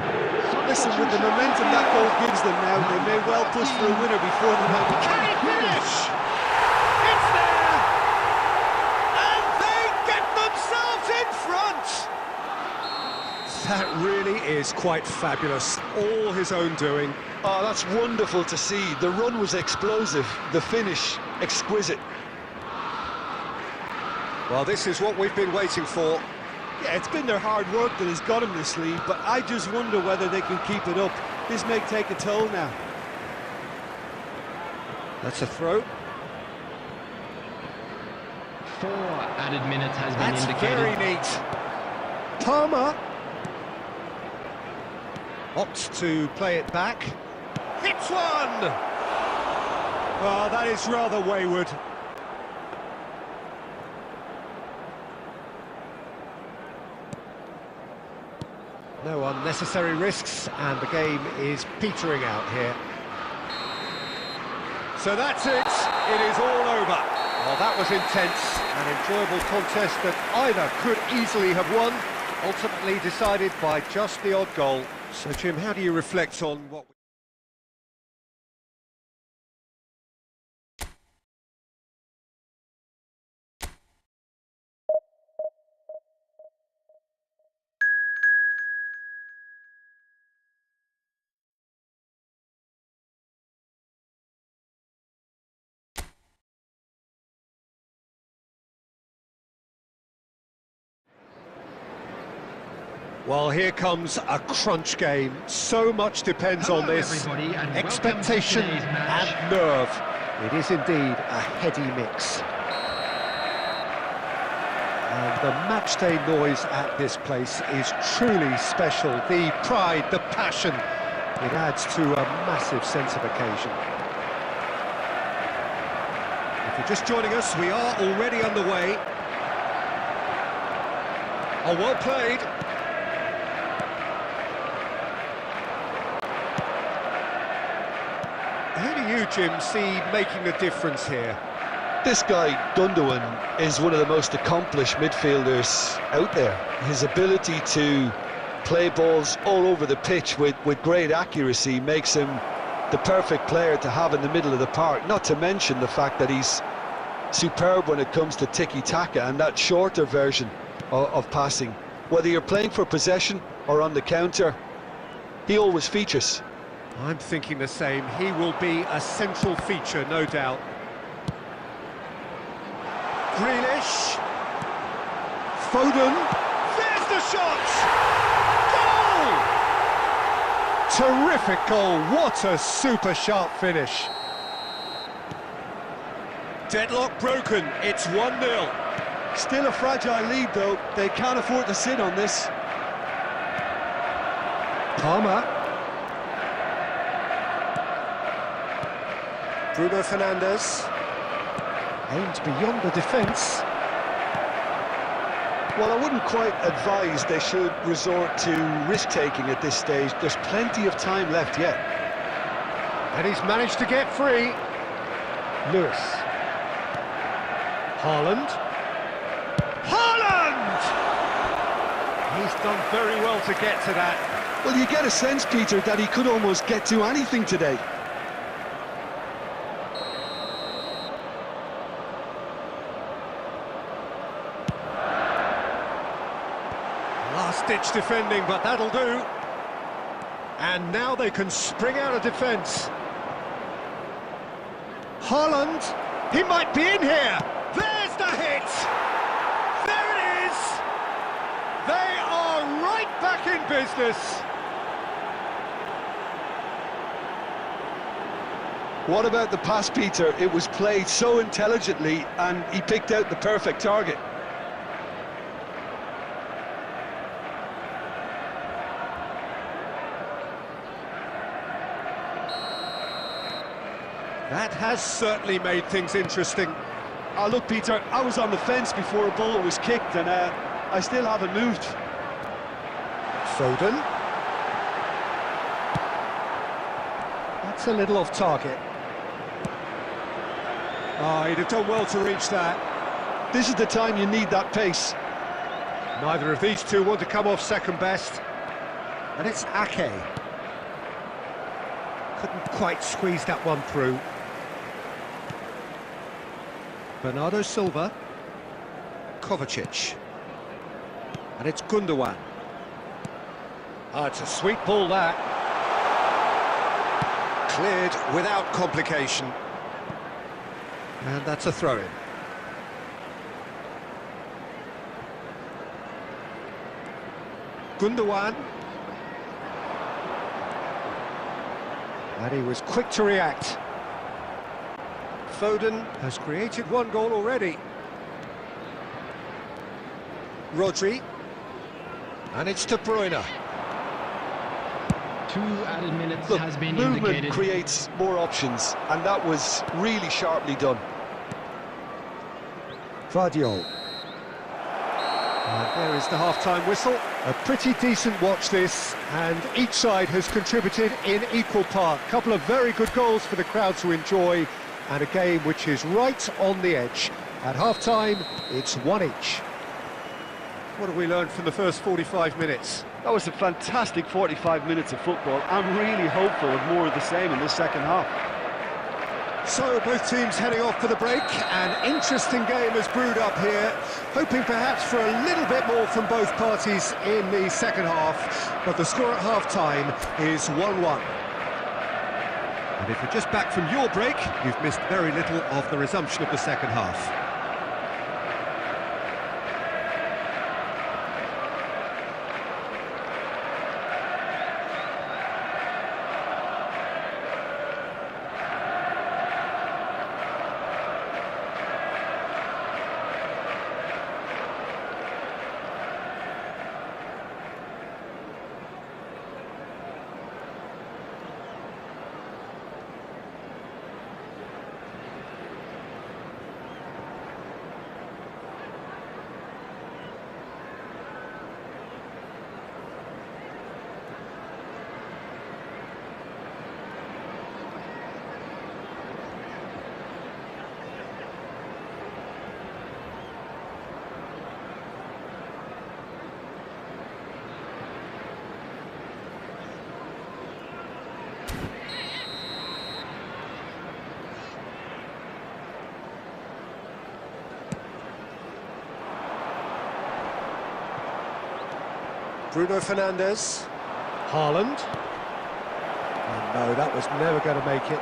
Speaker 2: Listen, with the momentum that goal gives them now, they may well push for a winner before the night.
Speaker 1: Can he finish? It's there! And they get themselves in front! That really is quite fabulous. All his own doing.
Speaker 2: Oh, that's wonderful to see. The run was explosive, the finish exquisite.
Speaker 1: Well, this is what we've been waiting for.
Speaker 2: Yeah, it's been their hard work that has got them this lead, but I just wonder whether they can keep it up. This may take a toll now.
Speaker 1: That's a throw.
Speaker 3: 4 added minutes has been
Speaker 1: That's
Speaker 3: indicated.
Speaker 1: very neat. Palmer opts to play it back. Hits one! Oh, that is rather wayward. No unnecessary risks, and the game is petering out here. So that's it. It is all over. Well, that was intense. An enjoyable contest that either could easily have won, ultimately decided by just the odd goal. So, Jim, how do you reflect on what... Well, here comes a crunch game. So much depends on this. Expectation and nerve. It is indeed a heady mix. And the matchday noise at this place is truly special. The pride, the passion, it adds to a massive sense of occasion. If you're just joining us, we are already underway. Oh, well played. Who do you, Jim, see making the difference here?
Speaker 2: This guy, Gundogan, is one of the most accomplished midfielders out there. His ability to play balls all over the pitch with great accuracy makes him the perfect player to have in the middle of the park, not to mention the fact that he's superb when it comes to tiki-taka and that shorter version of passing. Whether you're playing for possession or on the counter, he always features.
Speaker 1: I'm thinking the same. He will be a central feature, no doubt. Grealish. Foden. There's the shot! Goal! Terrific goal. What a super sharp finish. Deadlock broken, it's 1-0.
Speaker 2: Still a fragile lead, though. They can't afford to sit on this.
Speaker 1: Palmer. Bruno Fernandes. Aimed beyond the defence.
Speaker 2: Well, I wouldn't quite advise they should resort to risk-taking at this stage. There's plenty of time left yet.
Speaker 1: And he's managed to get free. Lewis. Haaland. Haaland! He's done very well to get to that.
Speaker 2: Well, you get a sense, Peter, that he could almost get to anything today.
Speaker 1: Last-ditch defending, but that'll do. And now they can spring out of defence. Haaland, he might be in here. There's the hit. There it is. They are right back in business.
Speaker 2: What about the pass, Peter? It was played so intelligently, and he picked out the perfect target.
Speaker 1: That has certainly made things interesting.
Speaker 2: Oh, look, Peter, I was on the fence before a ball was kicked, and I still haven't moved.
Speaker 1: Foden. That's a little off target. Oh, he'd have done well to reach that.
Speaker 2: This is the time you need that pace.
Speaker 1: Neither of these two want to come off second best. And it's Ake. Couldn't quite squeeze that one through. Bernardo Silva. Kovacic. And it's Gundogan. Oh, it's a sweet ball, that. Cleared without complication. And that's a throw-in. Gundogan. And he was quick to react. Foden has created one goal already. Rodri. And it's De Bruyne.
Speaker 3: 2 added minutes
Speaker 2: Look,
Speaker 3: has been
Speaker 2: movement
Speaker 3: indicated.
Speaker 2: creates more options, and that was really sharply done.
Speaker 1: Vardiol. And there is the half-time whistle. A pretty decent watch this, and each side has contributed in equal part. A couple of very good goals for the crowd to enjoy, and a game which is right on the edge. At half-time, it's 1 each. What have we learned from the first 45 minutes?
Speaker 2: That was a fantastic 45 minutes of football. I'm really hopeful of more of the same in this second half.
Speaker 1: So both teams heading off for the break. An interesting game has brewed up here, hoping perhaps for a little bit more from both parties in the second half, but the score at half-time is 1-1. And if you're just back from your break, you've missed very little of the resumption of the second half. Bruno Fernandes. Haaland. Oh, no, that was never going to make it.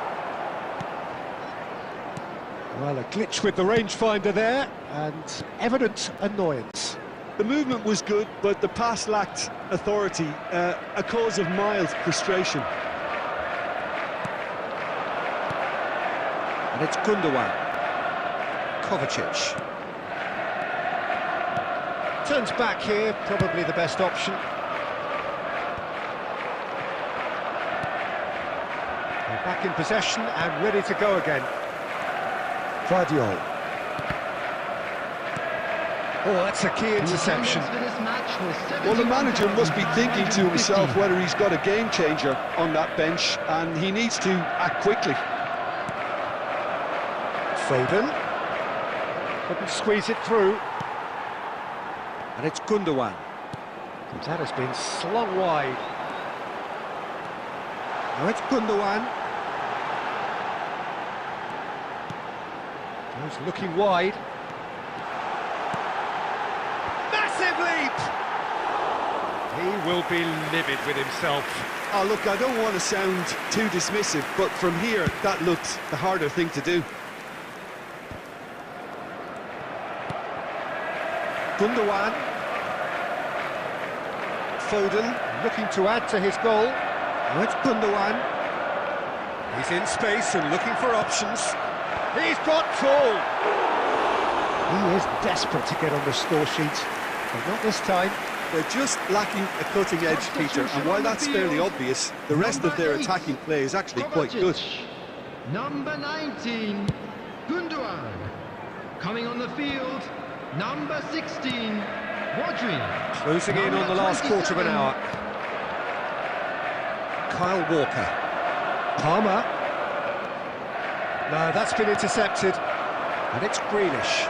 Speaker 1: Well, a glitch with the rangefinder there, and evident annoyance.
Speaker 2: The movement was good, but the pass lacked authority, a cause of mild frustration.
Speaker 1: And it's Gundogan. Kovacic. Turns back here, probably the best option. They're back in possession and ready to go again. Guardiola. Oh, that's a key interception.
Speaker 2: Well, the manager must be thinking to himself whether he's got a game changer on that bench, and he needs to act quickly.
Speaker 1: Foden. Couldn't squeeze it through. And it's Gundogan. That has been slung wide. Now it's Gundogan. He's looking wide. Massive leap! He will be livid with himself.
Speaker 2: Oh, look, I don't want to sound too dismissive, but from here, that looked the harder thing to do.
Speaker 1: Gundogan. Foden looking to add to his goal. Now it's Gundogan. He's in space and looking for options. He's got tall. He is desperate to get on the score sheet, but not this time.
Speaker 2: They're just lacking a cutting edge, Peter, and while that's fairly obvious, the rest of their attacking play is actually quite good.
Speaker 3: Number 19, Gundogan. Coming on the field, number 16, Rodri.
Speaker 1: Closing in on the last quarter of an hour. Kyle Walker. Palmer. No, that's been intercepted. And it's Grealish.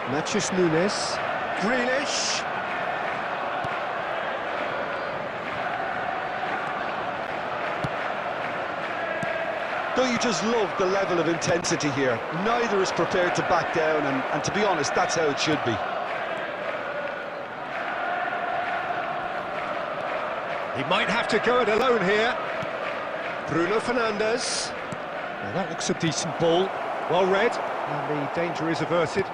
Speaker 1: Matheus Nunes. Grealish.
Speaker 2: Don't you just love the level of intensity here? Neither is prepared to back down, and to be honest, that's how it should be.
Speaker 1: He might have to go it alone here. Bruno Fernandes. Now that looks a decent ball. Well read, and the danger is averted.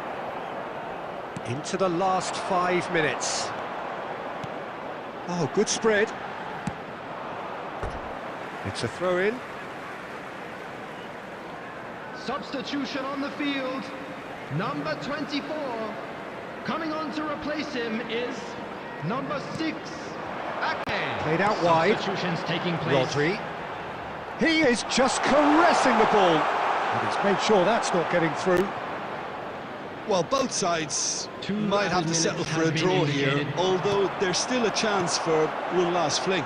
Speaker 1: Into the last 5 minutes. Oh, good spread. It's a throw-in.
Speaker 3: Substitution on the field, number 24. Coming on to replace him is number 6, Ake.
Speaker 1: Played out wide.
Speaker 3: Substitutions taking place.
Speaker 1: Rodri. He is just caressing the ball. And he's made sure that's not getting through.
Speaker 2: Well, both sides might have to settle for a draw here, although there's still a chance for one last fling.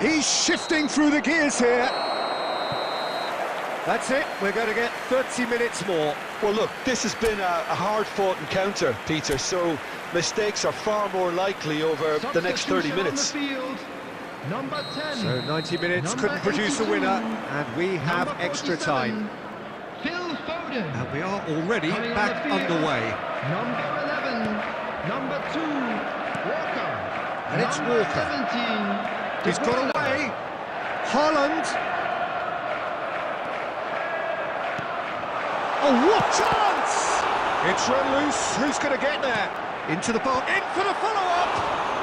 Speaker 1: He's shifting through the gears here. That's it, we're going to get 30 minutes more.
Speaker 2: Well, look, this has been a hard-fought encounter, Peter, so mistakes are far more likely over the next 30 minutes.
Speaker 3: Number 10.
Speaker 1: So 90 minutes couldn't produce a winner, and we have extra time.
Speaker 3: Phil Foden.
Speaker 1: And we are already back underway.
Speaker 3: Number 11. Number 2, Walker.
Speaker 1: And it's
Speaker 3: Number
Speaker 1: Walker.
Speaker 3: 17.
Speaker 1: He's got away. Haaland. Oh, what chance! It's run loose. Who's going to get there? Into the box. In for the follow-up.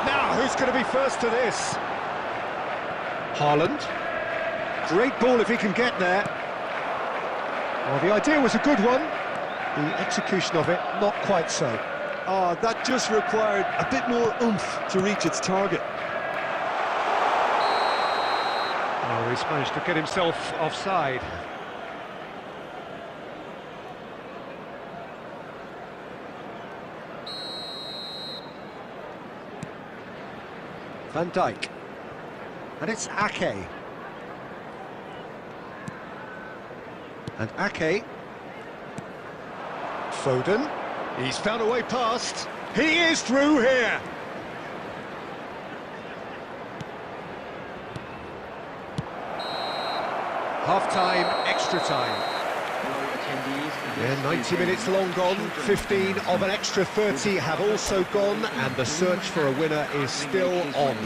Speaker 1: Now, who's going to be first to this? Haaland. Great ball if he can get there. Well, the idea was a good one. The execution of it, not quite so.
Speaker 2: Oh, that just required a bit more oomph to reach its target.
Speaker 1: Oh, he's managed to get himself offside. Van Dijk. And it's Ake. And Ake. Foden. He's found a way past. He is through here. Half-time, extra time. Yeah, 90 minutes long gone, 15 of an extra 30 have also gone, and the search for a winner is still on.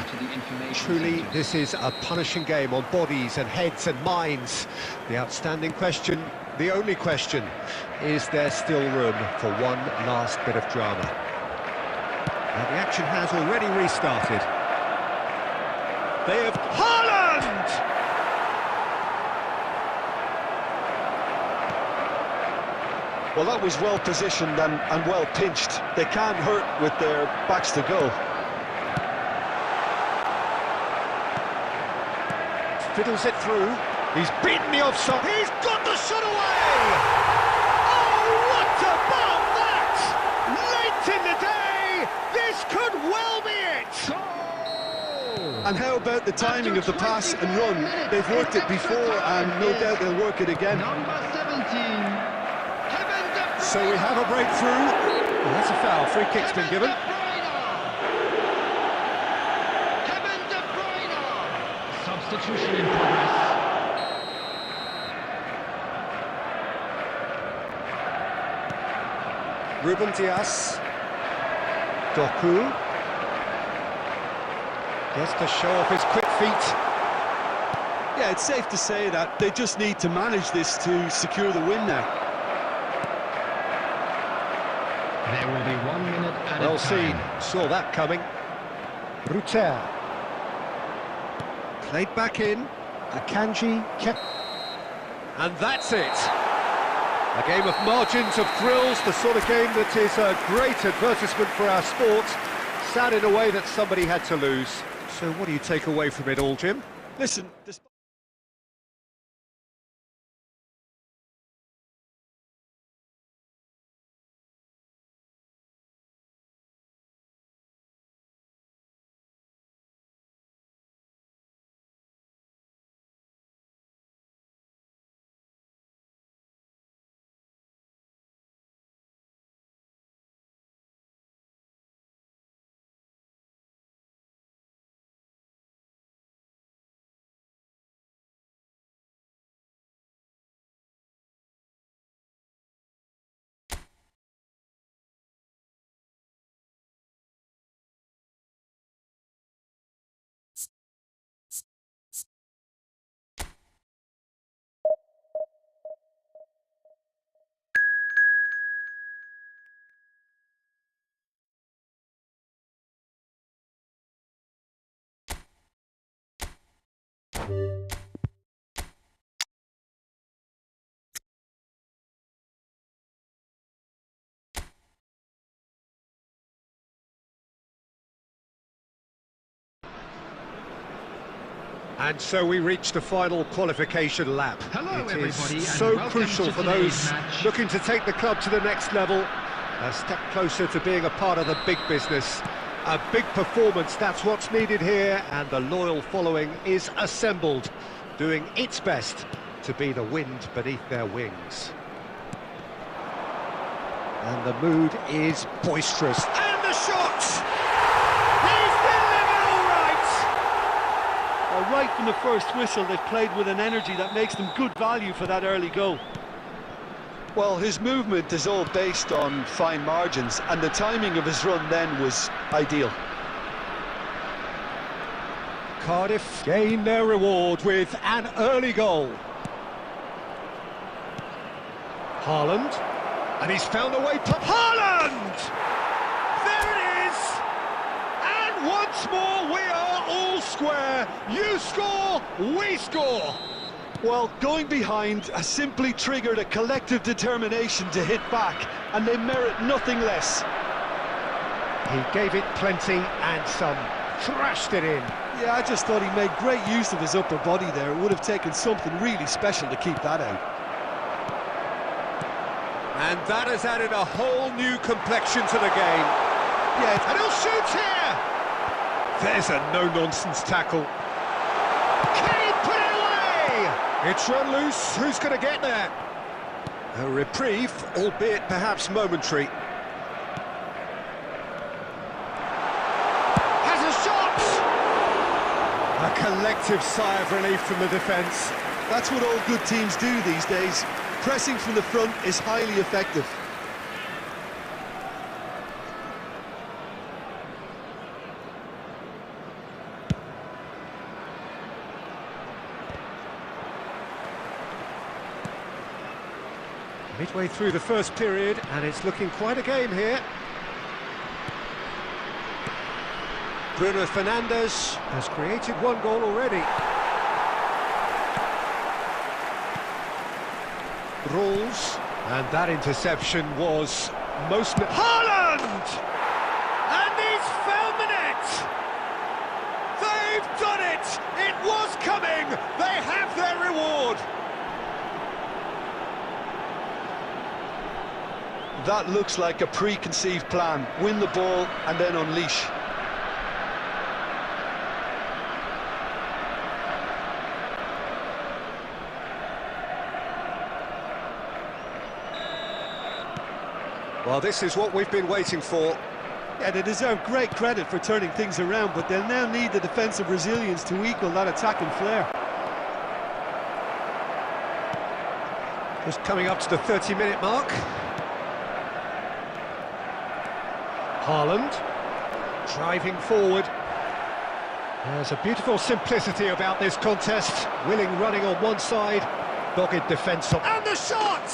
Speaker 1: Truly, this is a punishing game on bodies and heads and minds. The outstanding question, the only question, is there still room for one last bit of drama? Now, the action has already restarted. They have... Haaland!
Speaker 2: Well, that was well positioned and well pinched. They can't hurt with their backs to goal.
Speaker 1: Fiddles it through. He's beaten the offside. He's got the shot away! Oh, what about that? Late in the day, this could well be it!
Speaker 2: And how about the timing of the pass and run? They've worked it before, and no doubt they'll work it again.
Speaker 3: Number 17.
Speaker 1: So we have a breakthrough. Well, that's a foul. Free kick's been given.
Speaker 3: Substitution in progress.
Speaker 1: Ruben Dias. Doku. Gets to show off his quick feet.
Speaker 2: Yeah, it's safe to say that they just need to manage this to secure the win now.
Speaker 3: There will be 1 minute at
Speaker 1: Well
Speaker 3: a time.
Speaker 1: seen. Saw that coming. Ruter. Played back in. Akanji kept... And that's it. A game of margins of thrills, the sort of game that is a great advertisement for our sport. Sad in a way that somebody had to lose. So what do you take away from it all, Jim?
Speaker 2: Listen,
Speaker 1: And so we reach the final qualification lap.
Speaker 3: Hello,
Speaker 1: it
Speaker 3: everybody,
Speaker 1: is
Speaker 3: and
Speaker 1: so
Speaker 3: welcome
Speaker 1: crucial
Speaker 3: to
Speaker 1: for
Speaker 3: today's
Speaker 1: those
Speaker 3: match.
Speaker 1: looking to take the club to the next level, a step closer to being a part of the big business. A big performance, that's what's needed here, and the loyal following is assembled, doing its best to be the wind beneath their wings. And the mood is boisterous. And the shot! He's delivered all right!
Speaker 2: well, right from the first whistle, they've played with an energy that makes them good value for that early goal. Well, his movement is all based on fine margins, and the timing of his run then was ideal.
Speaker 1: Cardiff gain their reward with an early goal. Haaland, and he's found a way. Haaland! There it is! And once more we are all square. You score, we score.
Speaker 2: Well, going behind has simply triggered a collective determination to hit back, and they merit nothing less.
Speaker 1: He gave it plenty and some. Thrashed it in.
Speaker 2: Yeah, I just thought he made great use of his upper body there. It would have taken something really special to keep that out.
Speaker 1: And that has added a whole new complexion to the game. Yeah, and he'll shoot here! There's a no-nonsense tackle. Can he put it away? It's run loose. Who's going to get there? A reprieve, albeit perhaps momentary. Has a shot! A collective sigh of relief from the defence.
Speaker 2: That's what all good teams do these days. Pressing from the front is highly effective.
Speaker 1: Midway through the first period, and it's looking quite a game here. Bruno Fernandes has created one goal already. Rolls. And that interception was most... Haaland! And he's found the net! They've done it! It was coming! They have their reward!
Speaker 2: That looks like a preconceived plan. Win the ball and then unleash.
Speaker 1: Well, this is what we've been waiting for.
Speaker 4: Yeah, they deserve great credit for turning things around, but they'll now need the defensive resilience to equal that attacking flair.
Speaker 1: Just coming up to the 30-minute mark. Haaland, driving forward. There's a beautiful simplicity about this contest. Willing running on one side, dogged defence on... And the shot!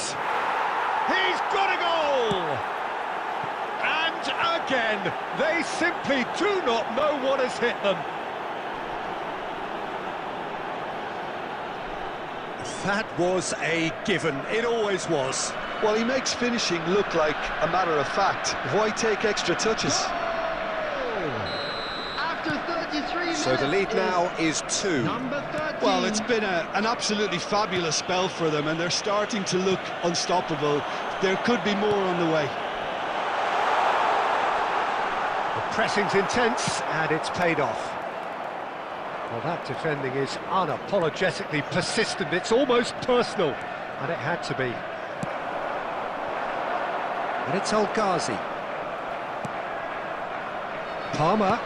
Speaker 1: He's got a goal! And again, they simply do not know what has hit them. That was a given, it always was.
Speaker 2: Well, he makes finishing look like a matter of fact. Why take extra touches?
Speaker 3: After 33 minutes,
Speaker 1: So the lead now is 2.
Speaker 3: number 13.
Speaker 4: Well, it's been an absolutely fabulous spell for them, and they're starting to look unstoppable. There could be more on the way.
Speaker 1: The pressing's intense, and it's paid off. Well, that defending is unapologetically persistent. It's almost personal, and it had to be. And it's El Ghazi. Palmer.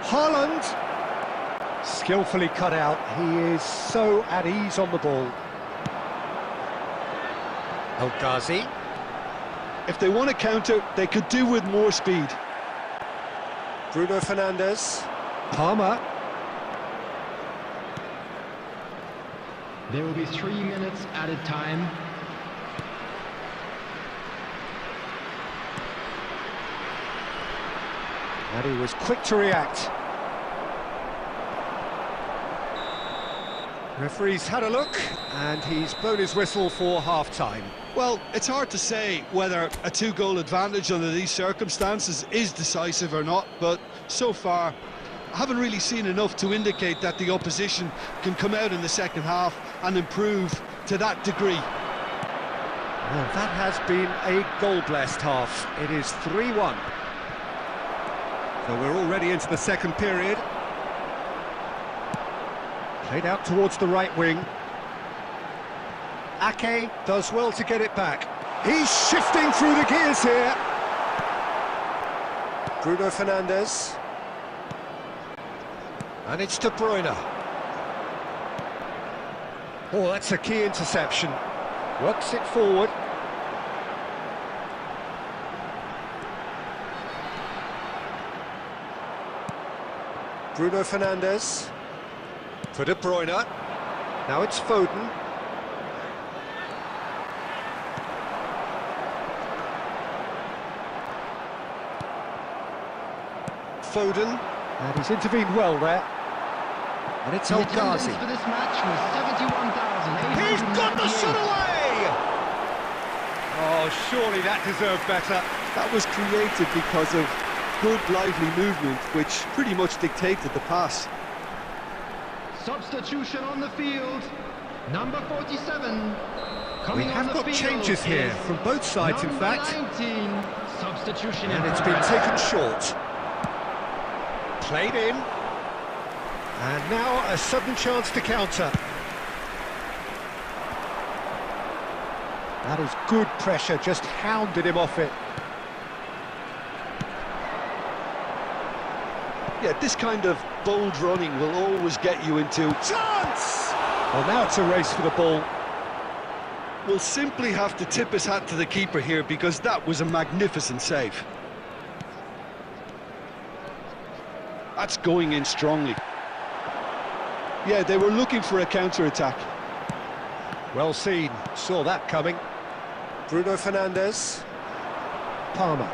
Speaker 1: Haaland. Skillfully cut out. He is so at ease on the ball. El Ghazi.
Speaker 4: If they want to counter, they could do with more speed.
Speaker 1: Bruno Fernandes. Palmer.
Speaker 3: There will be 3 minutes added time.
Speaker 1: And he was quick to react. Referee's had a look, and he's blown his whistle for half-time.
Speaker 4: Well, it's hard to say whether a 2-goal advantage under these circumstances is decisive or not, but so far, I haven't really seen enough to indicate that the opposition can come out in the second half and improve to that degree.
Speaker 1: Well, that has been a goal-blessed half. It is 3-1. So we're already into the second period. Played out towards the right wing. Ake does well to get it back. He's shifting through the gears here. Bruno Fernandes. And it's De Bruyne. Oh, that's a key interception. Works it forward. Bruno Fernandes. For De Bruyne. Now it's Foden. Foden. And he's intervened well there. And it's El Ghazi.
Speaker 3: For this match was 71,898.
Speaker 1: He's got the shot away! Oh, surely that deserved better.
Speaker 4: That was created because of good, lively movement, which pretty much dictated the pass.
Speaker 3: Substitution on the field. Number 47.
Speaker 1: We
Speaker 3: Coming on
Speaker 1: have
Speaker 3: the
Speaker 1: got
Speaker 3: field
Speaker 1: changes here
Speaker 3: is
Speaker 1: from both sides, in
Speaker 3: number
Speaker 1: fact.
Speaker 3: 19. Substitution.
Speaker 1: And
Speaker 3: in
Speaker 1: it's been
Speaker 3: progress.
Speaker 1: taken short. Played in. And now a sudden chance to counter. That is good pressure, just hounded him off it.
Speaker 2: Yeah, this kind of bold running will always get you into...
Speaker 1: Chance! Well, now it's a race for the ball.
Speaker 4: We'll simply have to tip his hat to the keeper here because that was a magnificent save. That's going in strongly. Yeah, they were looking for a counter-attack.
Speaker 1: Well seen, saw that coming. Bruno Fernandes. Palmer.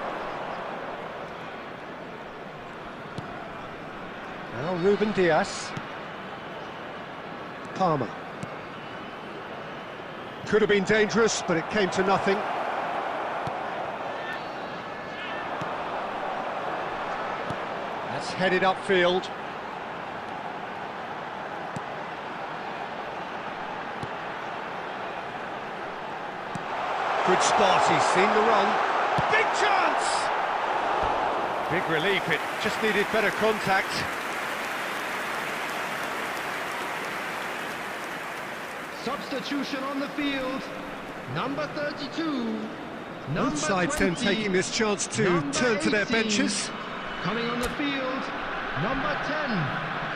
Speaker 1: Now Ruben Dias. Palmer. Could have been dangerous, but it came to nothing. That's headed upfield. Good spot, he's seen the run. Big chance! Big relief, it just needed better contact.
Speaker 3: Substitution on the field. Number 32.
Speaker 1: Both sides then taking this chance to turn to their benches.
Speaker 3: Coming on the field. Number 10.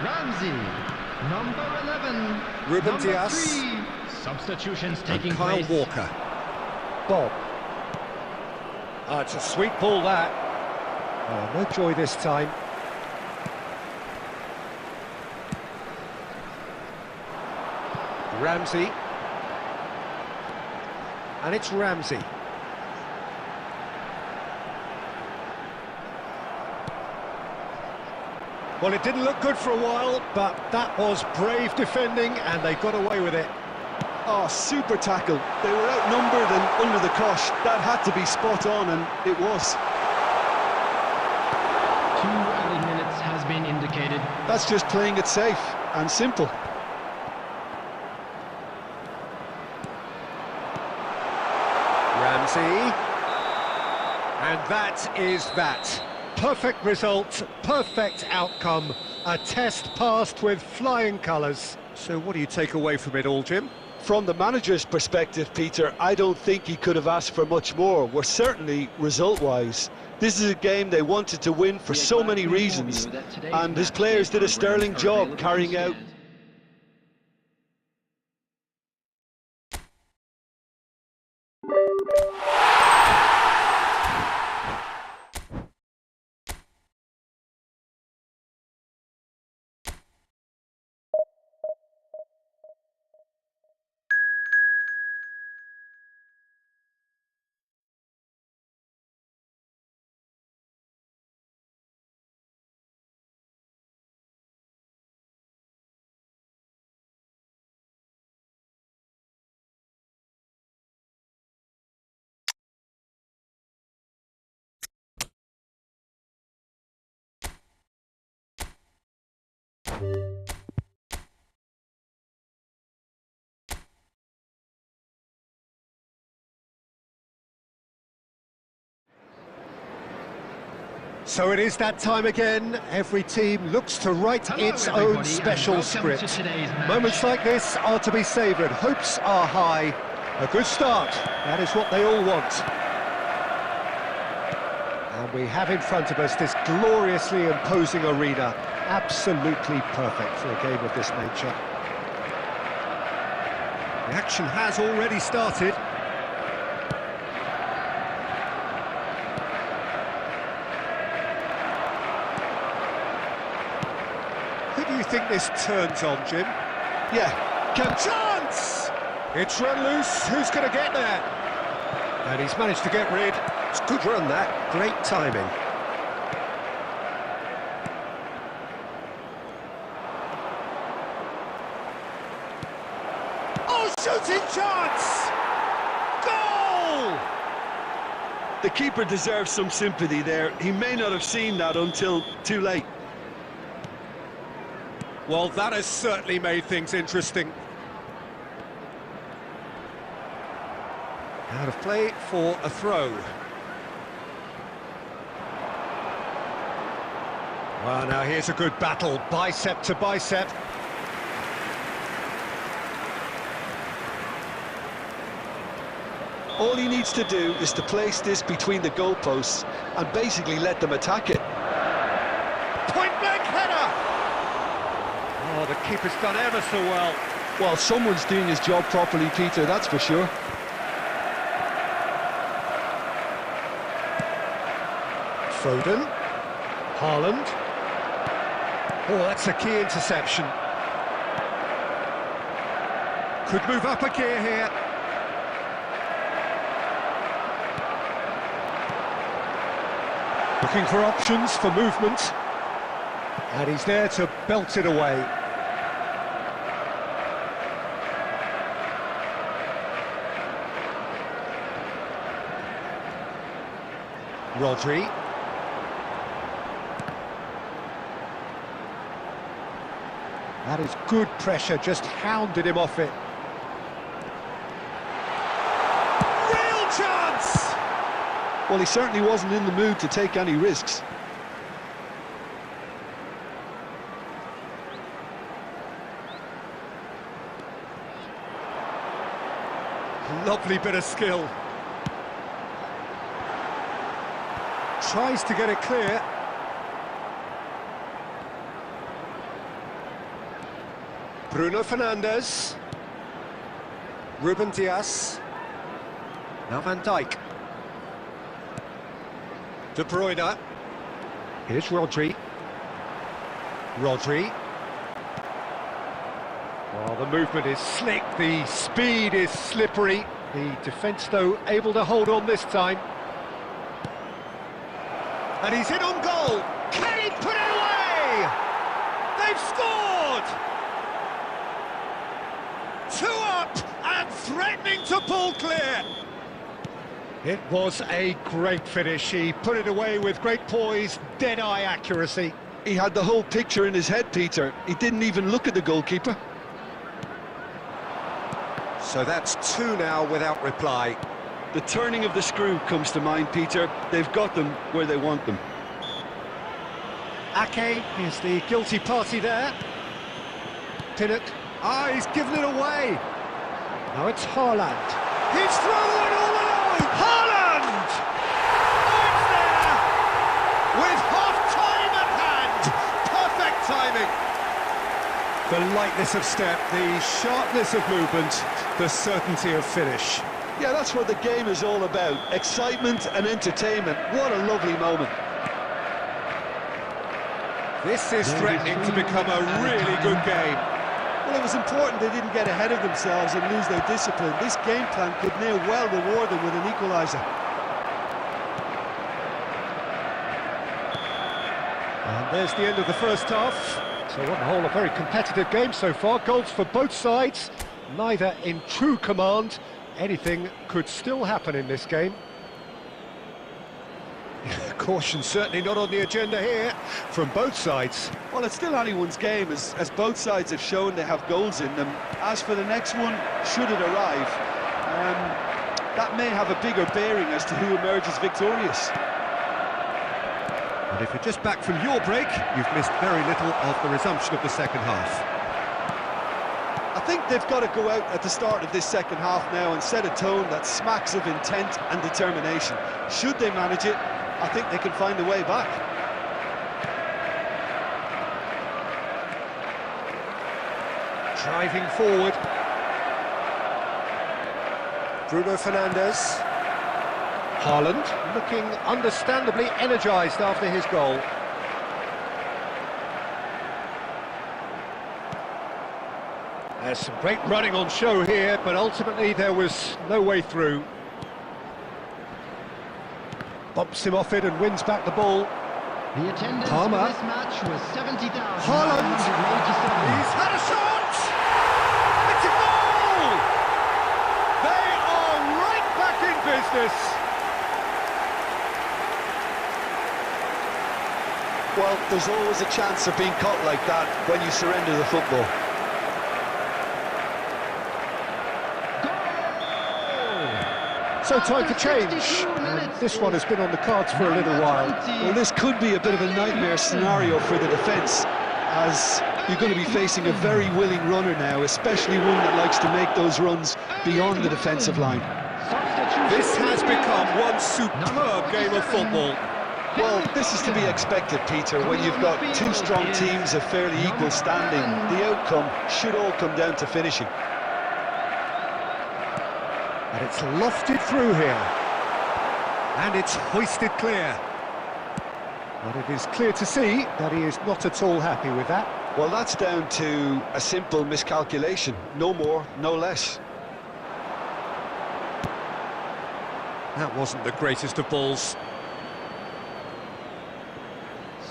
Speaker 3: Ramsey. Number 11.
Speaker 1: Ruben
Speaker 3: number
Speaker 1: Dias.
Speaker 3: 3. Substitutions
Speaker 1: And
Speaker 3: taking
Speaker 1: Kyle
Speaker 3: place.
Speaker 1: Walker. Bob. Oh, it's a sweet ball, that. Oh, no joy this time. Ramsey. And it's Ramsey. Well, it didn't look good for a while, but that was brave defending, and they got away with it.
Speaker 2: Oh, super tackle. They were outnumbered and under the cosh. That had to be spot on, and it was.
Speaker 3: 2 added minutes has been indicated.
Speaker 2: That's just playing it safe and simple.
Speaker 1: Ramsey. And that is that. Perfect result, perfect outcome. A test passed with flying colours. So what do you take away from it all, Jim?
Speaker 2: From the manager's perspective, Peter, I don't think he could have asked for much more. We're certainly result-wise. This is a game they wanted to win for so many reasons, and his players did a sterling job carrying out.
Speaker 1: So it is that time again. Every team looks to write its own special script. Moments like this are to be savoured. Hopes are high. A good start. That is what they all want. And we have in front of us this gloriously imposing arena. Absolutely perfect for a game of this nature. The action has already started. Who do you think this turns on, Jim?
Speaker 2: Yeah,
Speaker 1: Chance! It's run loose. Who's going to get there? And he's managed to get rid. It's a good run, that. Great timing. Oh, shooting chance! Goal!
Speaker 2: the keeper deserves some sympathy there. He may not have seen that until too late.
Speaker 1: Well, that has certainly made things interesting. Out of play for a throw. Well, now here's a good battle, bicep to bicep.
Speaker 2: All he needs to do is to place this between the goalposts and basically let them attack it.
Speaker 1: Point-blank header! Oh, the keeper's done ever so well.
Speaker 2: Well, someone's doing his job properly, Peter, that's for sure.
Speaker 1: Foden. Haaland. Oh, that's a key interception. Could move up a gear here. Looking for options for movement. And he's there to belt it away. Rodri. That is good pressure, just hounded him off it. Real chance!
Speaker 4: Well, he certainly wasn't in the mood to take any risks.
Speaker 1: Lovely bit of skill. Tries to get it clear. Bruno Fernandes. Ruben Dias. Now Van Dijk. De Bruyne. Here's Rodri. Rodri. Well, the movement is slick, the speed is slippery. The defence, though, able to hold on this time. And he's in on goal. Can he put it away? They've scored! 2 up and threatening to pull clear. It was a great finish. He put it away with great poise, dead-eye accuracy.
Speaker 4: He had the whole picture in his head, Peter. He didn't even look at the goalkeeper.
Speaker 1: So that's 2 now without reply.
Speaker 4: The turning of the screw comes to mind, Peter. They've got them where they want them.
Speaker 1: Ake is the guilty party there. Pinnock. Ah, he's given it away. Now it's Haaland. He's thrown one all alone. Haaland! Oh, it's there! With half-time at hand. Perfect timing. The lightness of step, the sharpness of movement, the certainty of finish.
Speaker 4: Yeah, that's what the game is all about. Excitement and entertainment. What a lovely moment.
Speaker 1: This is threatening to become a really good game.
Speaker 4: Well, it was important they didn't get ahead of themselves and lose their discipline. This game plan could near well reward them with an equaliser.
Speaker 1: And there's the end of the first half. So on the whole, a very competitive game so far. Goals for both sides, neither in true command. Anything could still happen in this game. Caution certainly not on the agenda here from both sides.
Speaker 4: Well, it's still anyone's game, as both sides have shown they have goals in them. As for the next one, should it arrive, that may have a bigger bearing as to who emerges victorious.
Speaker 1: And if you're just back from your break, you've missed very little of the resumption of the second half.
Speaker 4: I think they've got to go out at the start of this second half now and set a tone that smacks of intent and determination. Should they manage it, I think they can find a way back.
Speaker 1: Driving forward. Bruno Fernandes. Haaland looking understandably energised after his goal. There's some great running on show here, but ultimately there was no way through. Bumps him off it and wins back the ball.
Speaker 3: The attendance
Speaker 1: Palmer.
Speaker 3: for this match was 70,000.
Speaker 1: Haaland! He's had a shot! It's a goal! They are right back in business!
Speaker 2: Well, there's always a chance of being caught like that when you surrender the football.
Speaker 1: So time for change, and this one has been on the cards for a little while.
Speaker 4: Well, this could be a bit of a nightmare scenario for the defence, as you're going to be facing a very willing runner now, especially one that likes to make those runs beyond the defensive line.
Speaker 1: This has become one superb game of football.
Speaker 4: Well, this is to be expected, Peter, when you've got two strong teams of fairly equal standing. The outcome should all come down to finishing.
Speaker 1: And it's lofted through here. And it's hoisted clear. But it is clear to see that he is not at all happy with that.
Speaker 2: Well, that's down to a simple miscalculation. No more, no less.
Speaker 1: That wasn't the greatest of balls.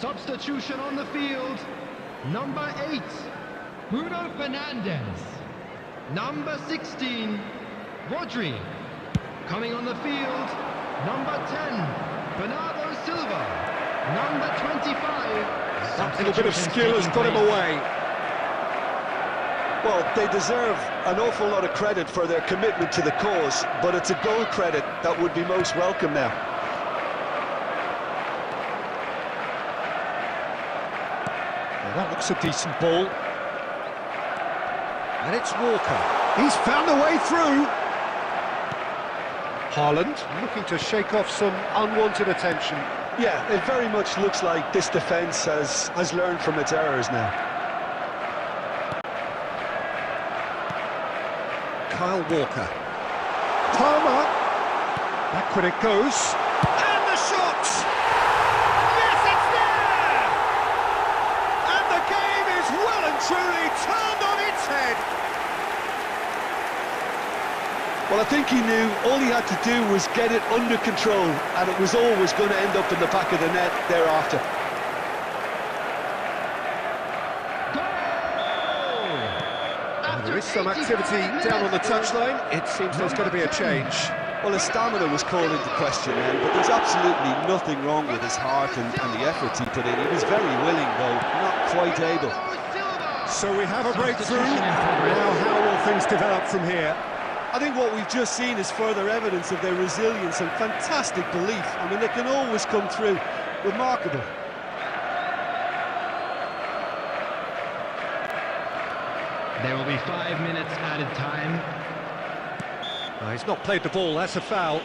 Speaker 3: Substitution on the field. Number 8, Bruno Fernandes. Number 16, Rodri. Coming on the field, number 10, Bernardo Silva. Number 25.
Speaker 1: That little bit of skill has put him away.
Speaker 2: Well, they deserve an awful lot of credit for their commitment to the cause, but it's a goal credit that would be most welcome now.
Speaker 1: Well, that looks a decent ball. And it's Walker. He's found a way through. Haaland looking to shake off some unwanted attention.
Speaker 2: Yeah, it very much looks like this defence has learned from its errors now.
Speaker 1: Kyle Walker. Palmer. Backward it goes. And the shot! Yes, it's there! And the game is well and truly turned on its head.
Speaker 2: Well, I think he knew all he had to do was get it under control, and it was always going to end up in the back of the net thereafter.
Speaker 1: There is some activity down on the touchline. It seems there's going to be a change.
Speaker 2: Well, his stamina was called into question then, but there's absolutely nothing wrong with his heart and the efforts he put in. He was very willing, though, not quite able.
Speaker 1: So we have a breakthrough. Now how will things develop from here?
Speaker 2: I think what we've just seen is further evidence of their resilience and fantastic belief. I mean, they can always come through. Remarkable.
Speaker 3: There will be 5 minutes added time.
Speaker 1: He's not played the ball, that's a foul.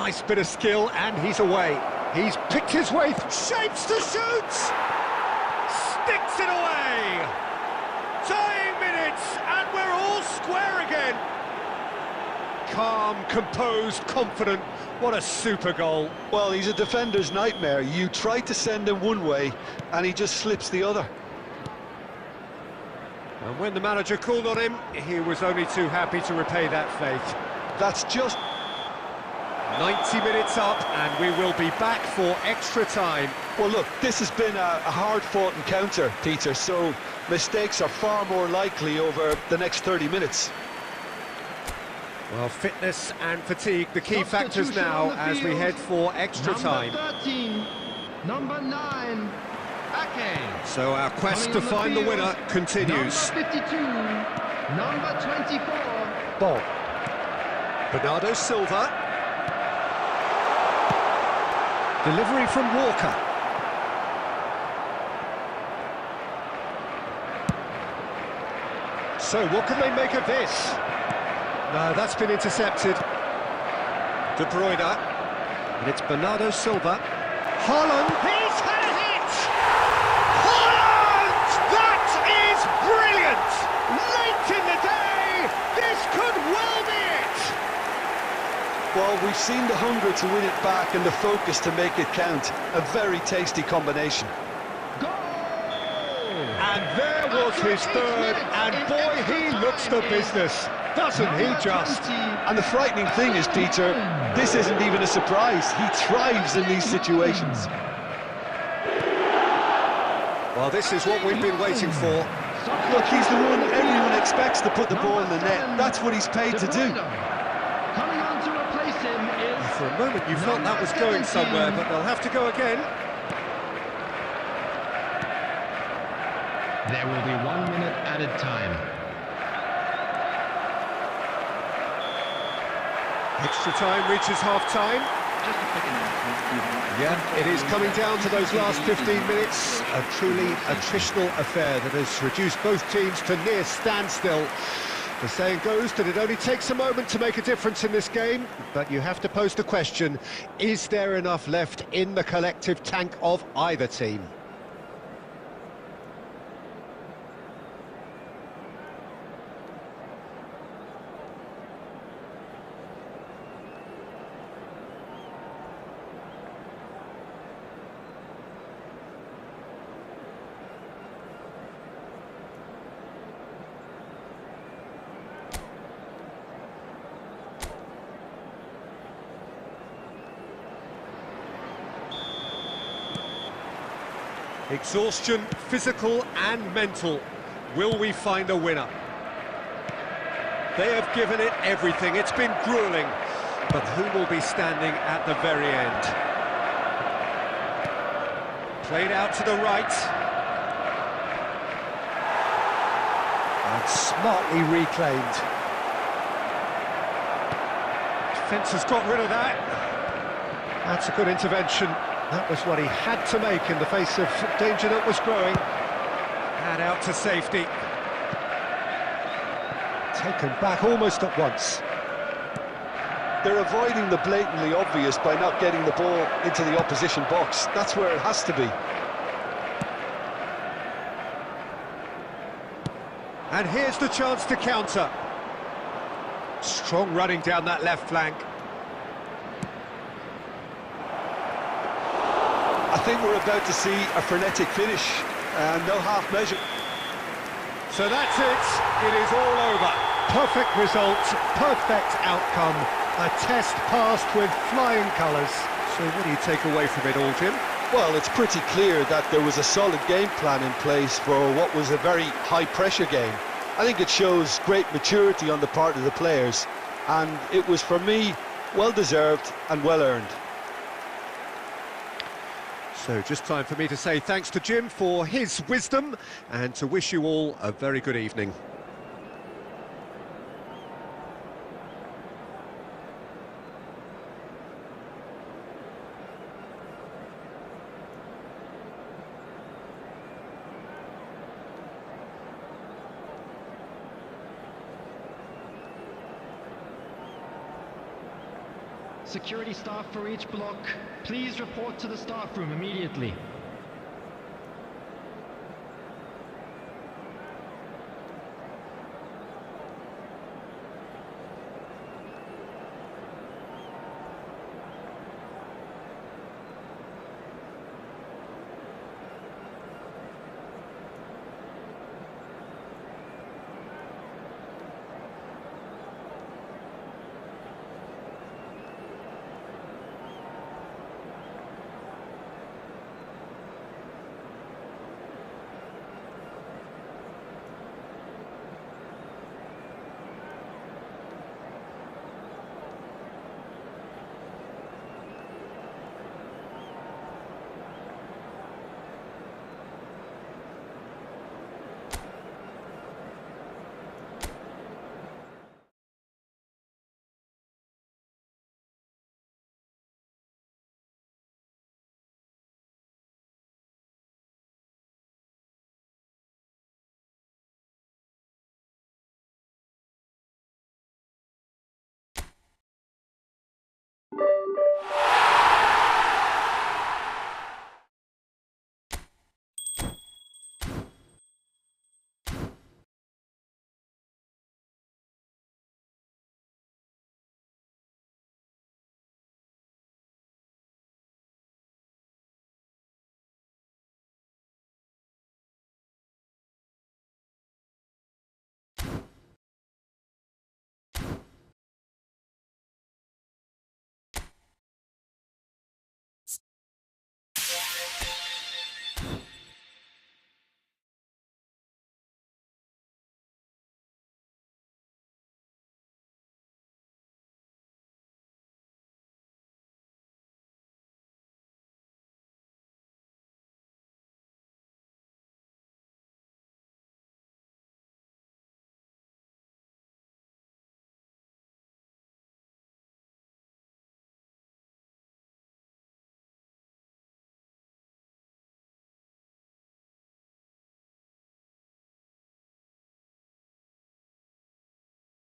Speaker 1: Nice bit of skill, and he's away. He's picked his way, shapes to shoot! Sticks it away! Tying minutes, and we're all square again. Calm, composed, confident. What a super goal.
Speaker 2: Well, he's a defender's nightmare. You try to send him one way, and he just slips the other.
Speaker 1: And when the manager called on him, he was only too happy to repay that faith.
Speaker 2: That's just
Speaker 1: 90 minutes up, and we will be back for extra time.
Speaker 2: Well, look, this has been a hard-fought encounter, Peter, so mistakes are far more likely over the next 30 minutes.
Speaker 1: Well, fitness and fatigue, the key factors now as we head for extra time.
Speaker 3: Number 13, number 9, Ake.
Speaker 1: So our quest to find the winner continues.
Speaker 3: Number 52, number 24.
Speaker 1: Ball. Bernardo Silva. Delivery from Walker. So what can they make of this? No, that's been intercepted. De Bruyne. And it's Bernardo Silva. Haaland. He's had a hit! Haaland! That is brilliant! Late in the day, this could well be it!
Speaker 2: Well, we've seen the hunger to win it back and the focus to make it count. A very tasty combination.
Speaker 1: And there was his third, and boy, he looks the business, doesn't he just?
Speaker 2: And the frightening thing is, Peter, this isn't even a surprise. He thrives in these situations.
Speaker 1: Well, this is what we've been waiting for.
Speaker 2: Look, he's the one everyone expects to put the ball in the net. That's what he's paid to do.
Speaker 3: Coming on to replace him is...
Speaker 1: For a moment you felt that was going somewhere, but they'll have to go again.
Speaker 3: There will be 1 minute added time.
Speaker 1: Extra time reaches half-time. Yeah, it is coming down to those last 15 minutes. A truly attritional affair that has reduced both teams to near standstill. The saying goes that it only takes a moment to make a difference in this game, but you have to pose the question, is there enough left in the collective tank of either team? Exhaustion, physical and mental. Will we find a winner? They have given it everything. It's been grueling. But who will be standing at the very end? Played out to the right. And smartly reclaimed. Defence has got rid of that. That's a good intervention. That was what he had to make in the face of danger that was growing. And out to safety. Taken back almost at once.
Speaker 2: They're avoiding the blatantly obvious by not getting the ball into the opposition box. That's where it has to be.
Speaker 1: And here's the chance to counter. Strong running down that left flank.
Speaker 2: I think we're about to see a frenetic finish, and no half measure.
Speaker 1: So that's it. It is all over. Perfect result, perfect outcome. A test passed with flying colours. So what do you take away from it all, Jim?
Speaker 2: Well, it's pretty clear that there was a solid game plan in place for what was a very high-pressure game. I think it shows great maturity on the part of the players, and it was, for me, well-deserved and well-earned.
Speaker 1: So just time for me to say thanks to Jim for his wisdom and to wish you all a very good evening.
Speaker 3: Security staff for each block, please report to the staff room immediately.